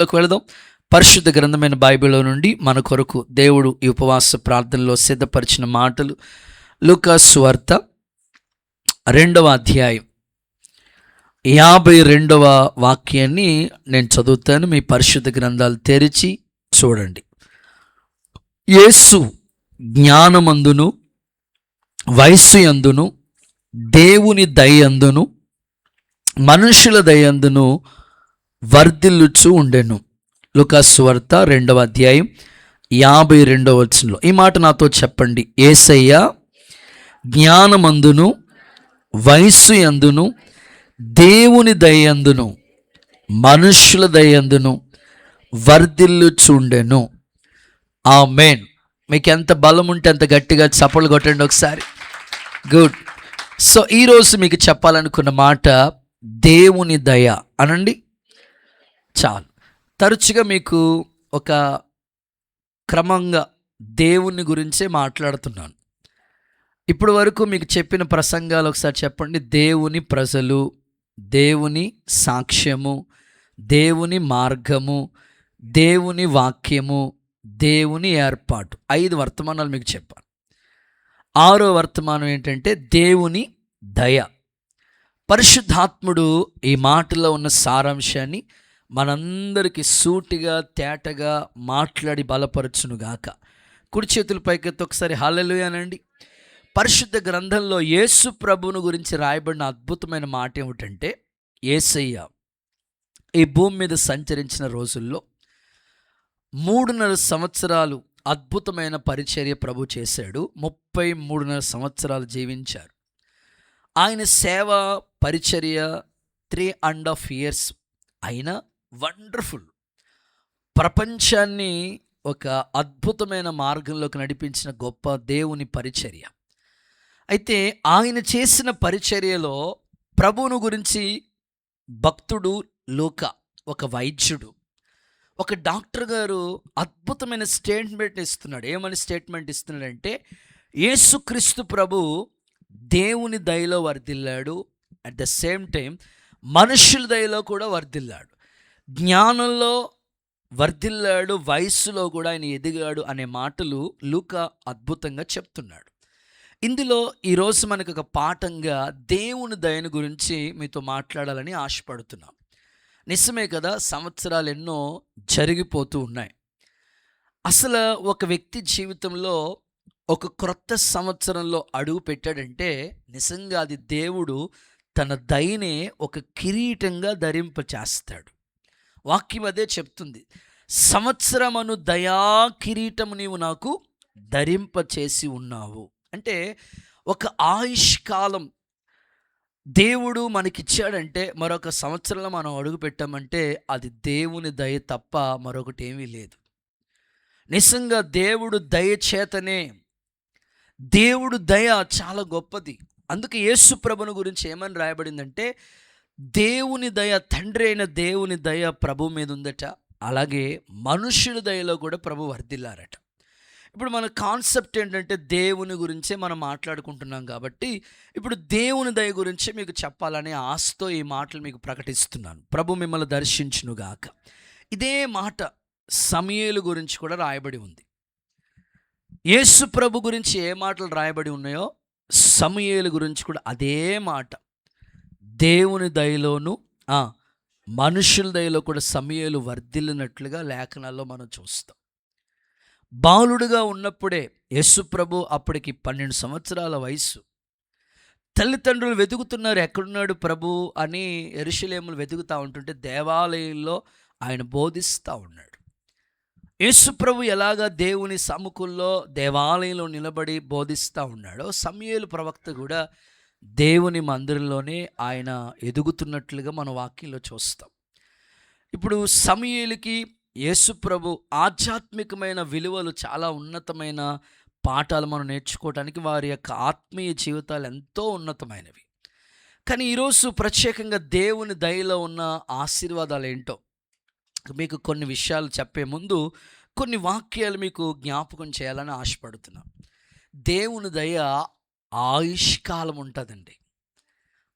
వాక్యంలోకి వెళదాం. పరిశుద్ధ గ్రంథమైన బైబిల్లో నుండి మన కొరకు దేవుడు ఈ ఉపవాస ప్రార్థనలో సిద్ధపరిచిన మాటలు లూకా సువార్త 2వ అధ్యాయం 52వ వాక్యాన్ని నేను చదువుతాను. మీ పరిశుద్ధ గ్రంథాలు తెరిచి చూడండి. యేసు జ్ఞానమందును వయస్సు యందును దేవుని దయందును మనుషుల దయందును వర్ధిల్లుచు ఉండెను. లూకా సువార్త 2వ అధ్యాయం 52వ వచనంలో ఈ మాట నాతో చెప్పండి. యేసయ్య జ్ఞానమందును వయస్సు యందును దేవుని దయందును మనుషుల దయందును వర్ధిల్లుచుండెను. ఆమేన్. మీకు ఎంత బలం ఉంటే అంత గట్టిగా చప్పలు కొట్టండి ఒకసారి. గుడ్. సో ఈరోజు మీకు చెప్పాలనుకున్న మాట దేవుని దయ అనండి. చాలు. తరచుగా మీకు ఒక క్రమంగా దేవుని గురించే మాట్లాడుతున్నాను. ఇప్పటి వరకు మీకు చెప్పిన ప్రసంగాలు ఒకసారి చెప్పండి. దేవుని ప్రజలు, దేవుని సాక్ష్యము, దేవుని మార్గము, దేవుని వాక్యము, దేవుని ఏర్పాటు, 5 వర్తమానాలు మీకు చెప్పాను. 6వ వర్తమానం ఏంటంటే దేవుని దయ. పరిశుద్ధాత్ముడు ఈ మాటలో ఉన్న సారాంశాన్ని మనందరికీ సూటిగా తేటగా మాట్లాడి బలపరచునుగాక. కుడి చేతుల పైకెత్తి ఒకసారి హల్లెలూయా అనండి. పరిశుద్ధ గ్రంథంలో యేసు ప్రభువును గురించి రాయబడిన అద్భుతమైన మాట ఏమిటంటే, యేసయ్య ఈ భూమి మీద సంచరించిన రోజుల్లో 3.5 సంవత్సరాలు అద్భుతమైన పరిచర్య ప్రభు చేశాడు. 33.5 సంవత్సరాలు జీవించారు. ఆయన సేవ పరిచర్య 3.5 years అయినా వండర్ఫుల్, ప్రపంచాన్ని ఒక అద్భుతమైన మార్గంలోకి నడిపించిన గొప్ప దేవుని పరిచర్య. అయితే ఆయన చేసిన పరిచర్యలో ప్రభువును గురించి భక్తుడు లూకా, ఒక వైద్యుడు, ఒక డాక్టర్ గారు అద్భుతమైన స్టేట్మెంట్ ఇస్తున్నాడు. ఏమని స్టేట్మెంట్ ఇస్తున్నాడంటే, యేసుక్రీస్తు ప్రభు దేవుని దయలో వర్ధిల్లాడు, అట్ ద సేమ్ టైం మనుషుల దయలో కూడా వర్ధిల్లాడు, జ్ఞానంలో వర్ధిల్లాడు, వయస్సులో కూడా ఆయన ఎదిగాడు అనే మాటలు లూకా అద్భుతంగా చెప్తున్నాడు. ఇందులో ఈరోజు మనకు ఒక పాఠంగా దేవుని దయను గురించి మీతో మాట్లాడాలని ఆశపడుతున్నాం. నిజమే కదా, సంవత్సరాలు ఎన్నో జరిగిపోతూ ఉన్నాయి. అసలు ఒక వ్యక్తి జీవితంలో ఒక క్రొత్త సంవత్సరంలో అడుగు పెట్టాడంటే నిజంగా అది దేవుడు తన దయనే ఒక కిరీటంగా ధరింపచేస్తాడు. వాక్యం అదే చెప్తుంది. సంవత్సరమను దయా కిరీటము నీవు నాకు ధరింపచేసి ఉన్నావు అంటే, ఒక ఆయుష్కాలం దేవుడు మనకిచ్చాడంటే, మరొక సంవత్సరంలో మనం అడుగు పెట్టామంటే అది దేవుని దయ తప్ప మరొకటి ఏమీ లేదు. నిజంగా దేవుడు దయ చేతనే, దేవుడు దయ చాలా గొప్పది. అందుకే యేసు ప్రభుని గురించి ఏమని రాయబడిందంటే, దేవుని దయ, తండ్రి అయిన దేవుని దయ ప్రభు మీద ఉందట, అలాగే మనుషుల దయలో కూడా ప్రభు వర్ధిల్లారట. ఇప్పుడు మన కాన్సెప్ట్ ఏంటంటే దేవుని గురించే మనం మాట్లాడుకుంటున్నాం కాబట్టి ఇప్పుడు దేవుని దయ గురించి మీకు చెప్పాలనే ఆశతో ఈ మాటలు మీకు ప్రకటిస్తున్నాను. ప్రభు మిమ్మల్ని దర్శించునుగాక. ఇదే మాట సమూయేలు గురించి కూడా రాయబడి ఉంది. యేసు ప్రభు గురించి ఏ మాటలు రాయబడి ఉన్నాయో సమూయేలు గురించి కూడా అదే మాట. దేవుని దయలోను మనుషుల దయలో కూడా సమూయేలు వర్ధిల్లినట్లుగా లేఖనాల్లో మనం చూస్తాం. బాలుడుగా ఉన్నప్పుడే యేసు ప్రభు, అప్పటికి 12 సంవత్సరాల వయసు, తల్లిదండ్రులు వెతుకుతున్నారు, ఎక్కడున్నాడు ప్రభు అని యెరూషలేములో వెతుకుతూ ఉంటుంటే దేవాలయంలో ఆయన బోధిస్తూ ఉన్నాడు. యేసు ప్రభు ఎలాగా దేవుని సముఖంలో దేవాలయంలో నిలబడి బోధిస్తూ ఉన్నాడో సమూయేలు ప్రవక్త కూడా దేవుని మందిరంలోనే ఆయన ఎదుగుతున్నట్లుగా మన వాక్యంలో చూస్తాం. ఇప్పుడు సమూయేలుకి యేసు ప్రభు ఆధ్యాత్మికమైన విలువలు, చాలా ఉన్నతమైన పాఠాలు మనం నేర్చుకోవడానికి వారి యొక్క ఆత్మీయ జీవితాలు ఎంతో ఉన్నతమైనవి. కానీ ఈరోజు ప్రత్యేకంగా దేవుని దయలో ఉన్న ఆశీర్వాదాలు ఏంటో మీకు కొన్ని విషయాలు చెప్పే ముందు కొన్ని వాక్యాలు మీకు జ్ఞాపకం చేయాలని ఆశపడుతున్నాను. దేవుని దయ ఆయుష్కాలం ఉంటుందండి.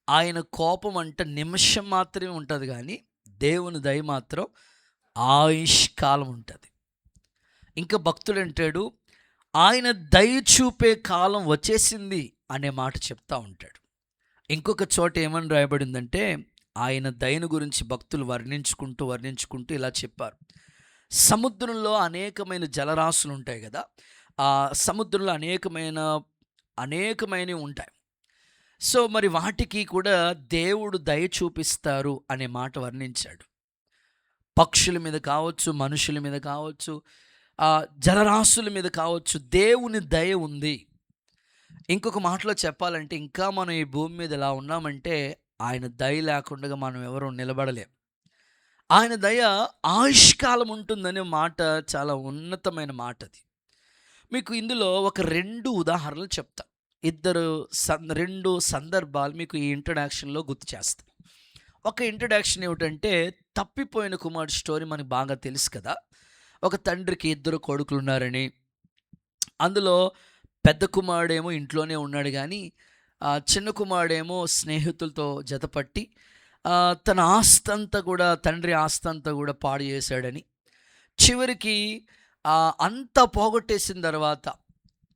ఆయన కోపం అంటే నిమిషం మాత్రమే ఉంటుంది, కానీ దేవుని దయ మాత్రం ఆయుష్కాలం ఉంటుంది. ఇంకా భక్తుడు అంటాడు, ఆయన దయ చూపే కాలం వచ్చేసింది అనే మాట చెప్తా ఉంటాడు. ఇంకొక చోట ఏమని రాయబడిందంటే, ఆయన దయను గురించి భక్తులు వర్ణించుకుంటూ ఇలా చెప్పారు. సముద్రంలో అనేకమైన జలరాశులు ఉంటాయి కదా, ఆ సముద్రంలో అనేకమైనవి ఉంటాయి. సో మరి వాటికి కూడా దేవుడు దయ చూపిస్తారు అనే మాట వర్ణించాడు. పక్షుల మీద కావచ్చు, మనుషుల మీద కావచ్చు, జలరాశుల మీద కావచ్చు, దేవుని దయ ఉంది. ఇంకొక మాటలో చెప్పాలంటే, ఇంకా మనం ఈ భూమి మీద ఎలా ఉన్నామంటే, ఆయన దయ లేకుండా మనం ఎవరు నిలబడలేం. ఆయన దయ ఆయుష్కాలం ఉంటుందనే మాట చాలా ఉన్నతమైన మాట అది. మీకు ఇందులో ఒక 2 ఉదాహరణలు చెప్తా. 2 సందర్భాలు మీకు ఈ ఇంట్రడక్షన్లో గుర్తు చేస్తాను. ఒక ఇంట్రడక్షన్ ఏమిటంటే, తప్పిపోయిన కుమారుడు స్టోరీ మనకు బాగా తెలుసు కదా. ఒక తండ్రికి 2 కొడుకులు ఉన్నారని, అందులో పెద్ద కుమారుడేమో ఇంట్లోనే ఉన్నాడు కానీ, చిన్న కుమారుడేమో స్నేహితులతో జతపట్టి తన ఆస్తంతా కూడా, తండ్రి ఆస్తంతా కూడా పాడు చేశాడని, చివరికి అంతా పోగొట్టేసిన తర్వాత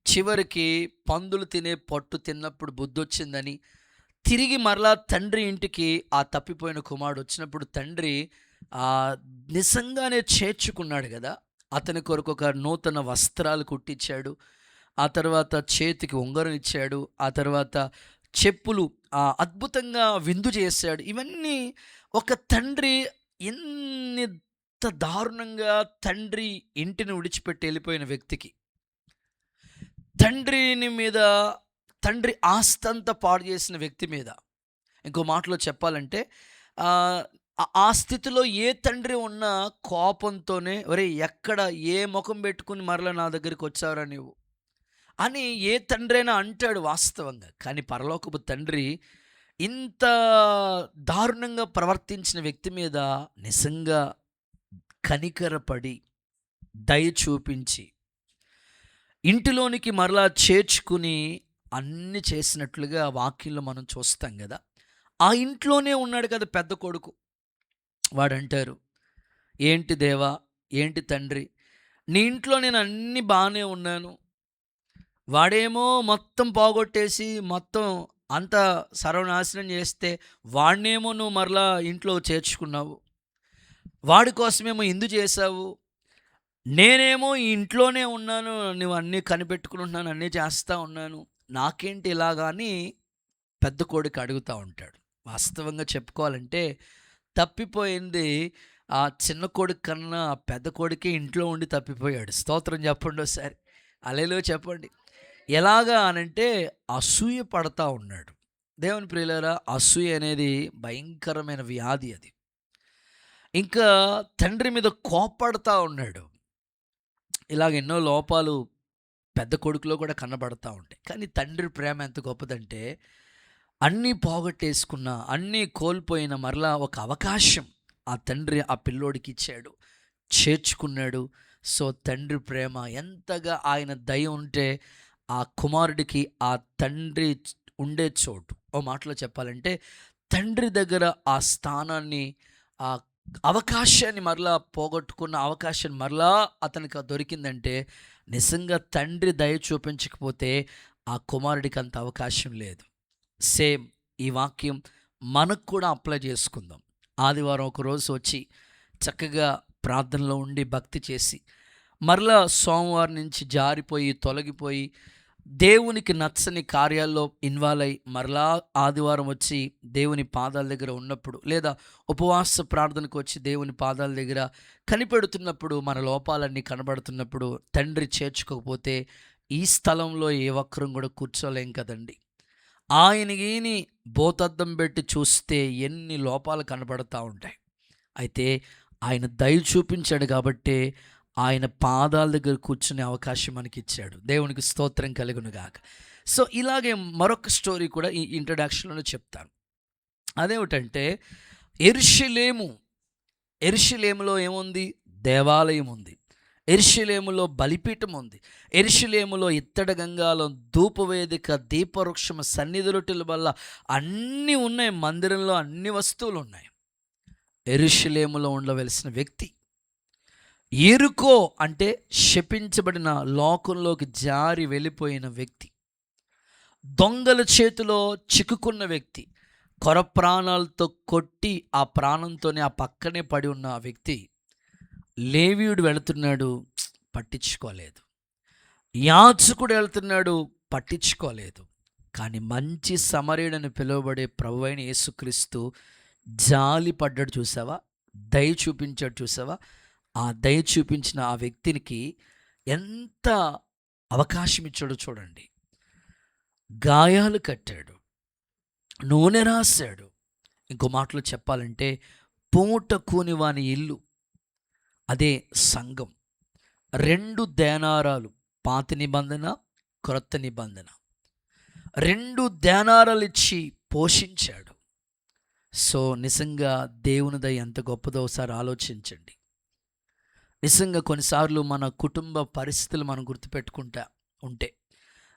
చివరికి పందులు తినే పట్టు తిన్నప్పుడు బుద్ధొచ్చిందని తిరిగి మరలా తండ్రి ఇంటికి ఆ తప్పిపోయిన కుమారుడు వచ్చినప్పుడు తండ్రి నిజంగానే చేర్చుకున్నాడు కదా. అతని కొరకు ఒక నూతన వస్త్రాలు కుట్టించాడు, ఆ తర్వాత చేతికి ఉంగరం ఇచ్చాడు, ఆ తర్వాత చెప్పులు అద్భుతంగా విందు చేశాడు. ఇవన్నీ ఒక తండ్రి ఎంత దారుణంగా తండ్రి ఇంటిని విడిచిపెట్టి వెళ్ళిపోయిన వ్యక్తికి, తండ్రి ఆస్తంతా పాడు చేసిన వ్యక్తి మీద, ఇంకో మాటలో చెప్పాలంటే ఆ స్థితిలో ఏ తండ్రి ఉన్నా కోపంతోనే, ఒరే ఎక్కడ ఏ ముఖం పెట్టుకుని మరలా నా దగ్గరికి వచ్చావురా నీవు అని ఏ తండ్రి అయినా అంటాడు వాస్తవంగా. కానీ పరలోకపు తండ్రి ఇంత దారుణంగా ప్రవర్తించిన వ్యక్తి మీద నిజంగా కనికరపడి దయ చూపించి ఇంటిలోనికి మరలా చేర్చుకుని అన్ని చేసినట్లుగా వాక్యంలో మనం చూస్తాం కదా. ఆ ఇంట్లోనే ఉన్నాడు కదా పెద్ద కొడుకు. వాడంటారు, ఏంటి దేవా, ఏంటి తండ్రి, నీ ఇంట్లో నేను అన్నీ బాగానే ఉన్నాను, వాడేమో మొత్తం పోగొట్టేసి మొత్తం అంతా సర్వనాశనం చేస్తే వాడినేమో నువ్వు మరలా ఇంట్లో చేర్చుకున్నావు, వాడి కోసమేమో ఇందు చేశావు, నేనేమో ఈ ఇంట్లోనే ఉన్నాను, నువ్వు అన్నీ కనిపెట్టుకుని అన్నీ చేస్తూ ఉన్నాను, నాకేంటి ఇలాగా అని పెద్ద కొడుకు అడుగుతూ ఉంటాడు. వాస్తవంగా చెప్పుకోవాలంటే తప్పిపోయింది ఆ చిన్న కొడుకు కన్నా పెద్ద కొడుకే ఇంట్లో ఉండి తప్పిపోయాడు. స్తోత్రం చెప్పండి ఒకసారి, హల్లెలూయా చెప్పండి. ఎలాగా అనంటే అసూయ పడతా ఉన్నాడు. దేవుని ప్రియులారా, అసూయ అనేది భయంకరమైన వ్యాధి. అది ఇంకా తండ్రి మీద కోపడతా ఉన్నాడు. ఇలాగ ఎన్నో లోపాలు పెద్ద కొడుకులో కూడా కనబడతా ఉంటాయి. కానీ తండ్రి ప్రేమ ఎంత గొప్పదంటే, అన్నీ పోగొట్టేసుకున్న, అన్నీ కోల్పోయిన మరలా ఒక అవకాశం ఆ తండ్రి ఆ పిల్లోడికి ఇచ్చాడు, చేర్చుకున్నాడు. సో తండ్రి ప్రేమ ఎంతగా, ఆయన దయ ఉంటే ఆ కుమారుడికి ఆ తండ్రి ఉండే చోటు, ఓ మాటలో చెప్పాలంటే తండ్రి దగ్గర ఆ స్థానాన్ని, ఆ అవకాశాన్ని మరలా పోగొట్టుకున్న అవకాశాన్ని మరలా అతనికి దొరికిందంటే, నిజంగా తండ్రి దయ చూపించకపోతే ఆ కుమారుడికి అంత అవకాశం లేదు. సేమ్ ఈ వాక్యం మనకు కూడా అప్లై చేసుకుందాం. ఆదివారం ఒకరోజు వచ్చి చక్కగా ప్రార్థనలో ఉండి భక్తి చేసి, మరలా సోమవారం నుంచి జారిపోయి తొలగిపోయి దేవునికి నచ్చని కార్యాల్లో ఇన్వాల్వ్ అయ్యి మరలా ఆదివారం వచ్చి దేవుని పాదాల దగ్గర ఉన్నప్పుడు, లేదా ఉపవాస ప్రార్థనకు వచ్చి దేవుని పాదాల దగ్గర కనిపెడుతున్నప్పుడు, మన లోపాలన్నీ కనబడుతున్నప్పుడు తండ్రి చేర్చుకోకపోతే ఈ స్థలంలో ఏ ఒక్కరం కూడా కూర్చోలేం కదండి. ఆయనకి భూతద్దం పెట్టి చూస్తే ఎన్ని లోపాలు కనబడతా ఉంటాయి. అయితే ఆయన దయ చూపించాడు కాబట్టి ఆయన పాదాల దగ్గర కూర్చునే అవకాశం మనకి ఇచ్చాడు. దేవునికి స్తోత్రం కలుగును గాక. సో ఇలాగే మరొక స్టోరీ కూడా ఈ ఇంట్రడక్షన్లో చెప్తాను. అదేమిటంటే, యెరూషలేములో ఏముంది? దేవాలయం ఉంది. యెరూషలేములో బలిపీఠం ఉంది. యెరూషలేములో ఇత్తడి గంగాళం, ధూపవేదిక, దీపవృక్షం, సన్నిధి వల్ల అన్నీ ఉన్నాయి. మందిరంలో అన్ని వస్తువులు ఉన్నాయి. యెరూషలేములో ఉండవలసిన వ్యక్తి ఎరుకో అంటే శపించబడిన లోకంలోకి జారి వెళ్ళిపోయిన వ్యక్తి, దొంగల చేతిలో చిక్కుకున్న వ్యక్తి, కొర ప్రాణాలతో కొట్టి ఆ ప్రాణంతోనే ఆ పక్కనే పడి ఉన్న ఆ వ్యక్తి, లేవీయుడు వెళుతున్నాడు, పట్టించుకోలేదు. యాజకుడు వెళ్తున్నాడు, పట్టించుకోలేదు. కానీ మంచి సమరయుడని పిలువబడే ప్రభువైన యేసుక్రీస్తు జాలి పడ్డాడు చూసావా, దయ చూపించాడు చూసావా. ఆ దయ చూపించిన ఆ వ్యక్తికి ఎంత అవకాశం ఇచ్చాడో చూడండి. గాయాలు కట్టాడు, నూనె రాశాడు. ఇంకో మాటలో చెప్పాలంటే పూట కూనివాని ఇల్లు, అదే సంఘం. 2 దేనారాలు, పాత నిబంధన క్రొత్త నిబంధన, 2 దేనారాలు ఇచ్చి పోషించాడు. సో నిజంగా దేవుని దయ ఎంత గొప్పదో ఒకసారి ఆలోచించండి. నిజంగా కొన్నిసార్లు మన కుటుంబ పరిస్థితులు మనం గుర్తుపెట్టుకుంటా ఉంటే,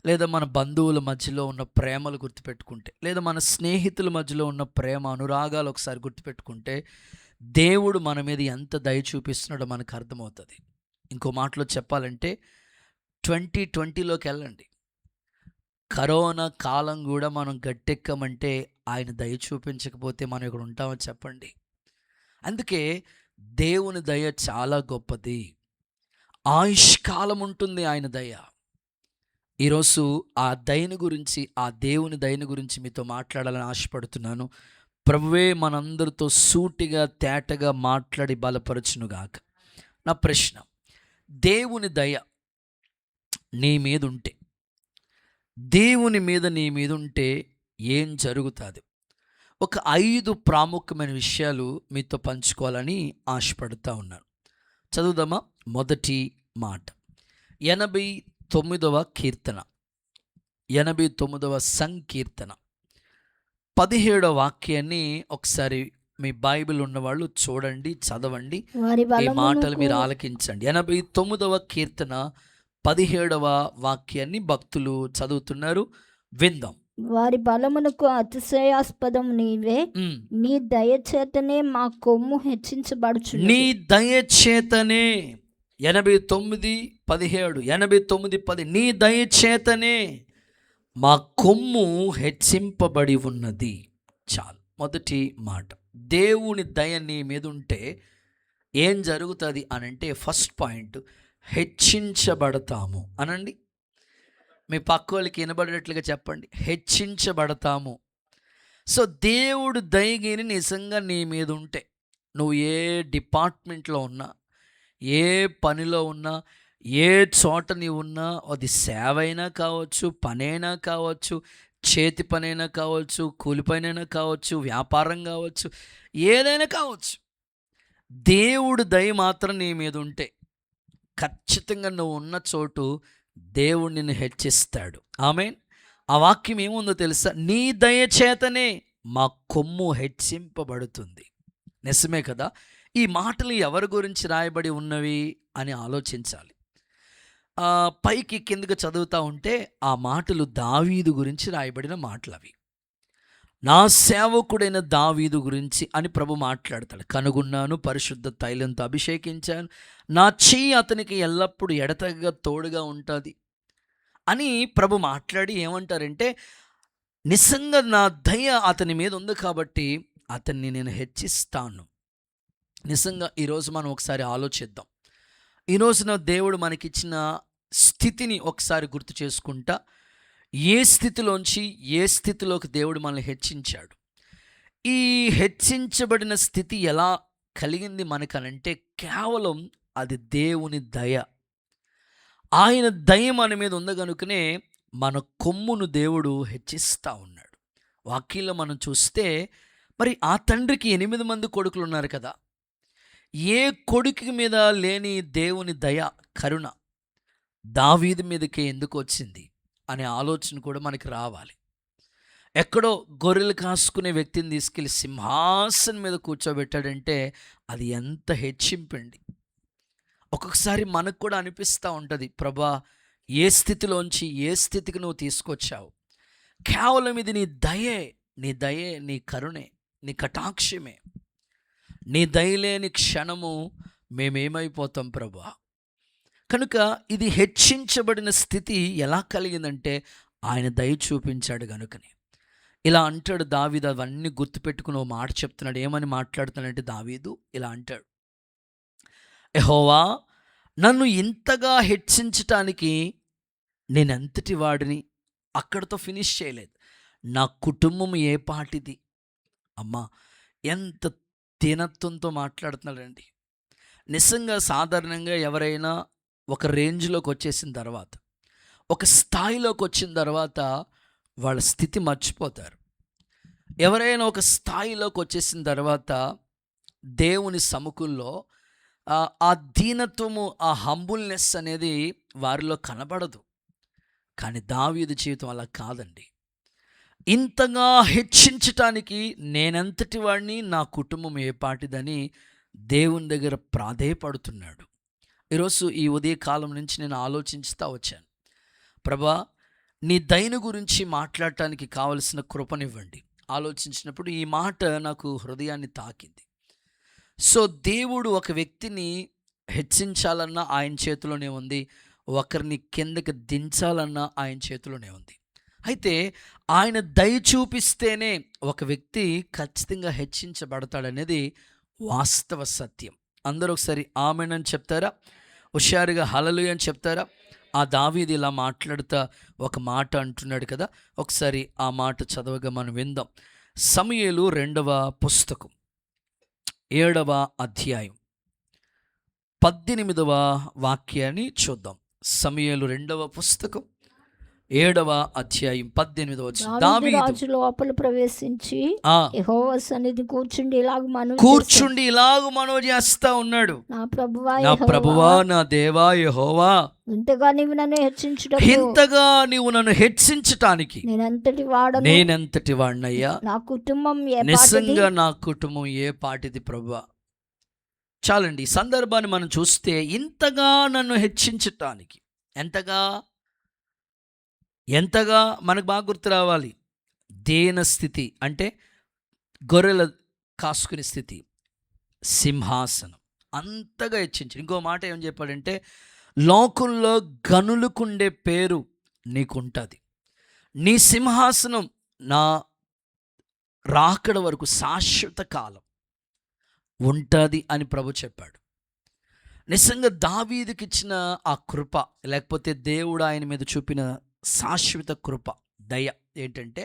లేదా మన బంధువుల మధ్యలో ఉన్న ప్రేమలు గుర్తుపెట్టుకుంటే, లేదా మన స్నేహితుల మధ్యలో ఉన్న ప్రేమ అనురాగాలు ఒకసారి గుర్తుపెట్టుకుంటే, దేవుడు మన మీద ఎంత దయ చూపిస్తున్నాడో మనకు అర్థమవుతుంది. ఇంకో మాటలో చెప్పాలంటే 2020లోకి వెళ్ళండి, కరోనా కాలం కూడా మనం గట్టెక్కమంటే ఆయన దయ చూపించకపోతే మనం ఇక్కడ ఉంటామని చెప్పండి. అందుకే దేవుని దయ చాలా గొప్పది, ఆయుష్కాలం ఉంటుంది ఆయన దయ. ఈరోజు ఆ దయని గురించి, ఆ దేవుని దయని గురించి మీతో మాట్లాడాలని ఆశపడుతున్నాను. ప్రభువే మనందరితో సూటిగా తేటగా మాట్లాడి బలపరచునుగాక. నా ప్రశ్న, దేవుని దయ నీ మీద ఉంటే, దేవుని మీద నీ మీద ఉంటే ఏం జరుగుతుంది? ఒక 5 ప్రాముఖ్యమైన విషయాలు మీతో పంచుకోవాలని ఆశపడుతూ ఉన్నాను. చదువుదామా? మొదటి మాట, 89వ కీర్తన, 89వ సంకీర్తన 17వ వాక్యాన్ని ఒకసారి మీ బైబిల్ ఉన్నవాళ్ళు చూడండి, చదవండి, ఈ మాటలు మీరు ఆలకించండి. 89వ కీర్తన 17వ వాక్యాన్ని భక్తులు చదువుతున్నారు, విందాం. వారి బలమునకు అతిశయాస్పదం నీవే, నీ దయచేతనే మా కొమ్ము హెచ్చించబడుచు. నీ దయచేతనే, 89:17, 89:10, నీ దయచేతనే మా కొమ్ము హెచ్చింపబడి ఉన్నది. చాలు. మొదటి మాట, దేవుని దయ నీ మీద ఉంటే ఏం జరుగుతుంది అని అంటే, ఫస్ట్ పాయింట్, హెచ్చించబడతాము అనండి. మీ పక్క వాళ్ళకి వినబడేట్లుగా చెప్పండి, హెచ్చించబడతాము. సో దేవుడు దయగిని నిజంగా నీ మీద ఉంటే, నువ్వు ఏ డిపార్ట్మెంట్లో ఉన్నా, ఏ పనిలో ఉన్నా, ఏ చోట నీవు ఉన్నా, అది సేవ అయినా కావచ్చు, పనైనా కావచ్చు, చేతి పనైనా కావచ్చు, కూలి పనైనా కావచ్చు, వ్యాపారం కావచ్చు, ఏదైనా కావచ్చు, దేవుడు దయ మాత్రం నీ మీద ఉంటే ఖచ్చితంగా నువ్వు ఉన్న చోటు దేవుడు నిన్ను హెచ్చిస్తాడు. ఆమేన్. ఆ వాక్యం ఏముందో తెలుసా? నీ దయచేతనే మా కొమ్ము హెచ్చింపబడుతుంది. నిజమే కదా? ఈ మాటలు ఎవరి గురించి రాయబడి ఉన్నవి అని ఆలోచించాలి. పైకి కిందకి చదువుతూ ఉంటే ఆ మాటలు దావీదు గురించి రాయబడిన మాటలు అవి. నా సేవకుడైన దావీదు గురించి అని ప్రభు మాట్లాడతాడు. కనుగొన్నాను, పరిశుద్ధ తైలంతో అభిషేకించాను, నా చెయ్యి అతనికి ఎల్లప్పుడూ ఎడతెగక తోడుగా ఉంటుంది అని ప్రభు మాట్లాడి ఏమంటారంటే, నిజంగా నా దయ అతని మీద ఉంది కాబట్టి అతన్ని నేను హెచ్చిస్తాను. నిజంగా ఈరోజు మనం ఒకసారి ఆలోచిద్దాం. ఈరోజున దేవుడు మనకిచ్చిన స్థితిని ఒకసారి గుర్తు చేసుకుంటా, ఏ స్థితిలోంచి ఏ స్థితిలోకి దేవుడు మనల్ని హెచ్చించాడు. ఈ హెచ్చించబడిన స్థితి ఎలా కలిగింది మనకనంటే, కేవలం అది దేవుని దయ. ఆయన దయ మన మీద ఉంది కనుకనే మన కొమ్మును దేవుడు హెచ్చిస్తూ ఉన్నాడు. వాక్యంలో మనం చూస్తే, మరి ఆ తండ్రికి 8 మంది కొడుకులు ఉన్నారు కదా, ఏ కొడుకు మీద లేని దేవుని దయ, కరుణ దావీదు మీదకే ఎందుకు వచ్చింది అనే ఆలోచన కూడా మనకి రావాలి. ఎక్కడో గొర్రెలు కాసుకునే వ్యక్తిని తీసుకెళ్ళి సింహాసనం మీద కూర్చోబెట్టాడంటే అది ఎంత హెచ్చింపండి. ఒక్కొక్కసారి మనకు కూడా అనిపిస్తూ ఉంటుంది, ప్రభా ఏ స్థితిలోంచి ఏ స్థితికి నువ్వు తీసుకొచ్చావు, కేవలం ఇది నీ దయే, నీ దయే, నీ కరుణే, నీ కటాక్షమే. నీ దయలేని క్షణము మేమేమైపోతాం ప్రభా. కనుక ఇది హెచ్చించబడిన స్థితి ఎలా కలిగిందంటే ఆయన దయ చూపించాడు గనుకని. ఇలా అంటాడు దావీదు. అవన్నీ గుర్తుపెట్టుకుని ఓ మాట చెప్తున్నాడు. ఏమని మాట్లాడుతున్నాడంటే దావీదు ఇలా అంటాడు, యెహోవా నన్ను ఇంతగా హెచ్చించటానికి నేనెంతటి వాడిని. అక్కడితో ఫినిష్ చేయలేదు. నా కుటుంబం ఏ పాటిది. అమ్మా, ఎంత దీనత్వంతో మాట్లాడుతున్నాడండి. నిజంగా సాధారణంగా ఎవరైనా ఒక రేంజ్లోకి వచ్చేసిన తర్వాత, ఒక స్థాయిలోకి వచ్చిన తర్వాత వాళ్ళ స్థితి మర్చిపోతారు. ఎవరైనా ఒక స్థాయిలోకి వచ్చేసిన తర్వాత దేవుని సముఖంలో ఆ దీనత్వము, ఆ హంబుల్నెస్ అనేది వారిలో కనబడదు. కానీ దావీదు జీవితం అలా కాదండి. ఇంతగా హెచ్చించటానికి నేనెంతటి వాడిని, నా కుటుంబం ఏ పాటిదని దేవుని దగ్గర ప్రాధేయపడుతున్నాడు. ఈరోజు ఈ ఉదయకాలం నుంచి నేను ఆలోచిస్తూ వచ్చాను, ప్రభా నీ దయను గురించి మాట్లాడటానికి కావలసిన కృపనివ్వండి. ఆలోచించినప్పుడు ఈ మాట నాకు హృదయాన్ని తాకింది. సో దేవుడు ఒక వ్యక్తిని హెచ్చించాలన్నా ఆయన చేతిలోనే ఉంది, ఒకరిని కిందకి దించాలన్నా ఆయన చేతిలోనే ఉంది. అయితే ఆయన దయ చూపిస్తేనే ఒక వ్యక్తి ఖచ్చితంగా హెచ్చించబడతాడనేది వాస్తవ సత్యం. అందరూ ఒకసారి ఆమేన్ అని చెప్తారా? హుషారుగా హల్లెలూయా అని చెప్తారా? ఆ దావీదు ఇలా మాట్లాడుతా ఒక మాట అంటున్నాడు కదా, ఒకసారి ఆ మాట చదవగా మనం విందాం. సమూయేలు 2వ పుస్తకం 7వ అధ్యాయం 18వ వాక్యాన్ని చూద్దాం. సమూయేలు 2వ పుస్తకం 7వ అధ్యాయం 18వ వచనం. దావీదు రాజు లోపల ప్రవేశించి యెహోవా సన్నిధి కూర్చుండి ఇలాగ మనవి చేస్తా ఉన్నాడు, నా ప్రభువా నా దేవా యెహోవా, ఇంతగా నీవు నన్ను హెచ్చించటానికి నేనెంతటి వాడినయ్యా. నా కుటుంబం నిజంగా నా కుటుంబం ఏ పాటిది ప్రభువా. చాలండి, ఈ సందర్భాన్ని మనం చూస్తే ఇంతగా నన్ను హెచ్చించటానికి ఎంతగా మనకు బాగా గుర్తు రావాలి. దీన స్థితి అంటే గొర్రెల కాసుకునే స్థితి, సింహాసనం అంతగా హెచ్చించి. ఇంకో మాట ఏం చెప్పాడంటే, లోకంలో గనులకుండే పేరు నీకుంటుంది, నీ సింహాసనం నా రాకడ వరకు శాశ్వత కాలం ఉంటుంది అని ప్రభు చెప్పాడు. నిజంగా దావీదుకి ఇచ్చిన ఆ కృప, లేకపోతే దేవుడు ఆయన మీద చూపిన శాశ్వత కృప, దయ ఏంటంటే,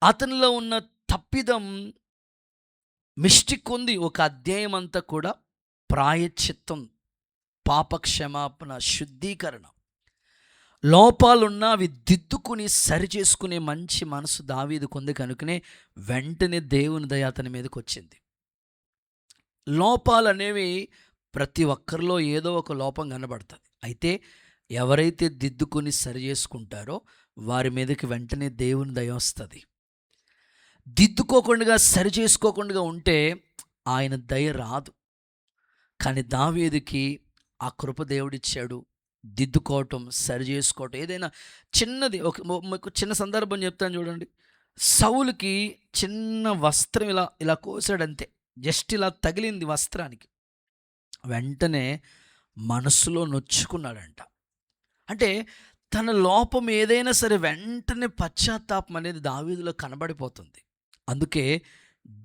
అతనిలో ఉన్న తప్పిదం మిస్టిక్ ఉంది. ఒక అధ్యాయం అంతా కూడా ప్రాయశ్చిత్తం, పాపక్షమాపణ, శుద్ధీకరణ, లోపాలున్నా అవి దిద్దుకుని సరిచేసుకునే మంచి మనసు దావీదుకు ఉంది. కనుకనే వెంటనే దేవుని దయ అతని మీదకి వచ్చింది. లోపాలు అనేవి ప్రతి ఒక్కరిలో ఏదో ఒక లోపం కనబడుతుంది. అయితే ఎవరైతే దిద్దుకుని సరి చేసుకుంటారో వారి మీదకి వెంటనే దేవుని దయ వస్తుంది. దిద్దుకోకుండా సరి చేసుకోకుండా ఉంటే ఆయన దయ రాదు. కానీ దావీదుకి ఆ కృప దేవుడిచ్చాడు. దిద్దుకోవటం, సరి చేసుకోవటం, ఏదైనా చిన్నది. ఒక చిన్న సందర్భం చెప్తాను చూడండి. సౌలుకి చిన్న వస్త్రం ఇలా కోసాడంతే, జస్ట్ ఇలా తగిలింది వస్త్రానికి, వెంటనే మనసులో నొచ్చుకున్నాడంట. అంటే తన లోపం ఏదైనా సరే వెంటనే పశ్చాత్తాపం అనేది దావీదులో కనబడిపోతుంది. అందుకే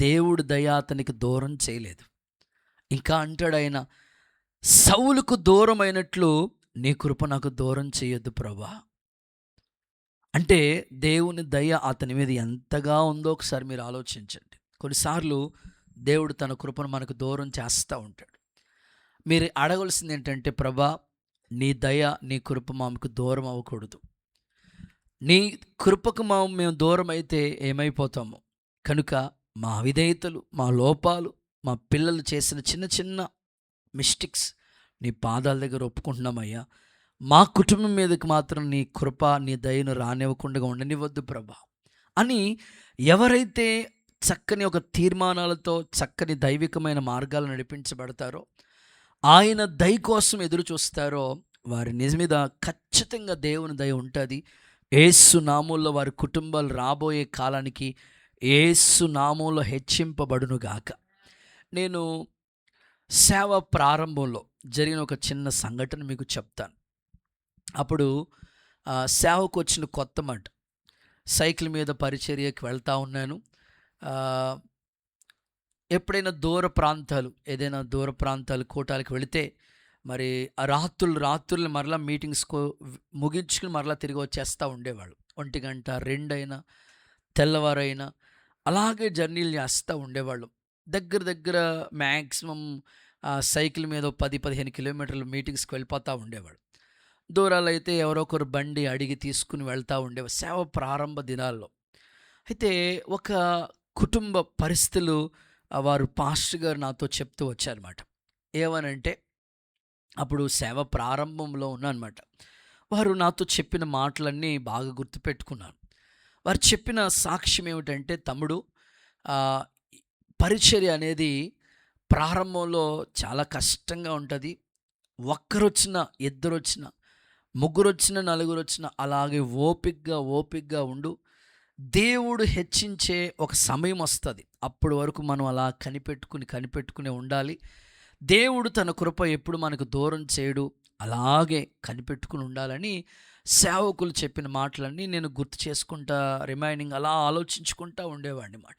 దేవుడు దయ అతనికి దూరం చేయలేదు. ఇంకా అంటాడు ఆయన, సౌలుకు దూరం అయినట్లు నీ కృప నాకు దూరం చేయొద్దు ప్రభా. అంటే దేవుని దయ అతని మీద ఎంతగా ఉందో ఒకసారి మీరు ఆలోచించండి. కొన్నిసార్లు దేవుడు తన కృపను మనకు దూరం చేస్తూ ఉంటాడు. మీరు అడగవలసింది ఏంటంటే, ప్రభా నీ దయ, నీ కృప మాకు దూరం అవ్వకూడదు. నీ కృపకు మేము దూరం అయితే ఏమైపోతాము. కనుక మా అవిధేయతలు, మా లోపాలు, మా పిల్లలు చేసిన చిన్న చిన్న మిస్టేక్స్ నీ పాదాల దగ్గర ఒప్పుకుంటున్నామయ్యా. మా కుటుంబం మీదకి మాత్రం నీ కృప, నీ దయను రానివ్వకుండా ఉండనివ్వద్దు ప్రభా అని ఎవరైతే చక్కని ఒక తీర్మానాలతో చక్కని దైవికమైన మార్గాలు నడిపించబడతారో, ఆయన దయ కోసం ఎదురు చూస్తారో, వారి నిజ మీద ఖచ్చితంగా దేవుని దయ ఉంటుంది. యేసు నామంలో వారి కుటుంబాలు రాబోయే కాలానికి యేసు నామంలో హెచ్చింపబడునుగాక. నేను సేవ ప్రారంభంలో జరిగిన ఒక చిన్న సంఘటన మీకు చెప్తాను. అప్పుడు సేవకు వచ్చిన కొత్త మాట, సైకిల్ మీద పరిచర్యకి వెళ్తూ ఉన్నాను. ఎప్పుడైనా ఏదైనా దూర ప్రాంతాలు కూటాలకు వెళితే మరి ఆ రాత్రులు మరలా మీటింగ్స్కు ముగించుకుని మరలా తిరిగి వచ్చేస్తూ ఉండేవాళ్ళు. 1 గంట 2 అయినా తెల్లవారైనా అలాగే జర్నీలు చేస్తూ ఉండేవాళ్ళు. దగ్గర మ్యాక్సిమం సైకిల్ మీద 10-15 కిలోమీటర్లు మీటింగ్స్కి వెళ్ళిపోతూ ఉండేవాడు. దూరాలు అయితే ఎవరో ఒకరు బండి అడిగి తీసుకుని వెళ్తూ ఉండేవారు సేవ ప్రారంభ దినాల్లో. అయితే ఒక కుటుంబ పరిస్థితులు వారు పాస్టర్ గారు నాతో చెప్తూ వచ్చారన్నమాట. ఏమనంటే అప్పుడు సేవ ప్రారంభంలో ఉన్నానమాట. వారు నాతో చెప్పిన మాటలన్నీ బాగా గుర్తుపెట్టుకున్నాను. వారు చెప్పిన సాక్ష్యం ఏమిటంటే, తమ్ముడు, పరిచర్య అనేది ప్రారంభంలో చాలా కష్టంగా ఉంటుంది. ఒక్కరొచ్చినా, ఇద్దరొచ్చినా, ముగ్గురొచ్చినా, నలుగురొచ్చినా అలాగే ఓపికగా ఉండు. దేవుడు హెచ్చించే ఒక సమయం వస్తుంది. అప్పటి వరకు మనం అలా కనిపెట్టుకుని ఉండాలి. దేవుడు తన కృప ఎప్పుడు మనకు దూరం చేయడు, అలాగే కనిపెట్టుకుని ఉండాలని సేవకులు చెప్పిన మాటలన్నీ నేను గుర్తు చేసుకుంటా, రిమైనింగ్ అలా ఆలోచించుకుంటూ ఉండేవాడిని మాట.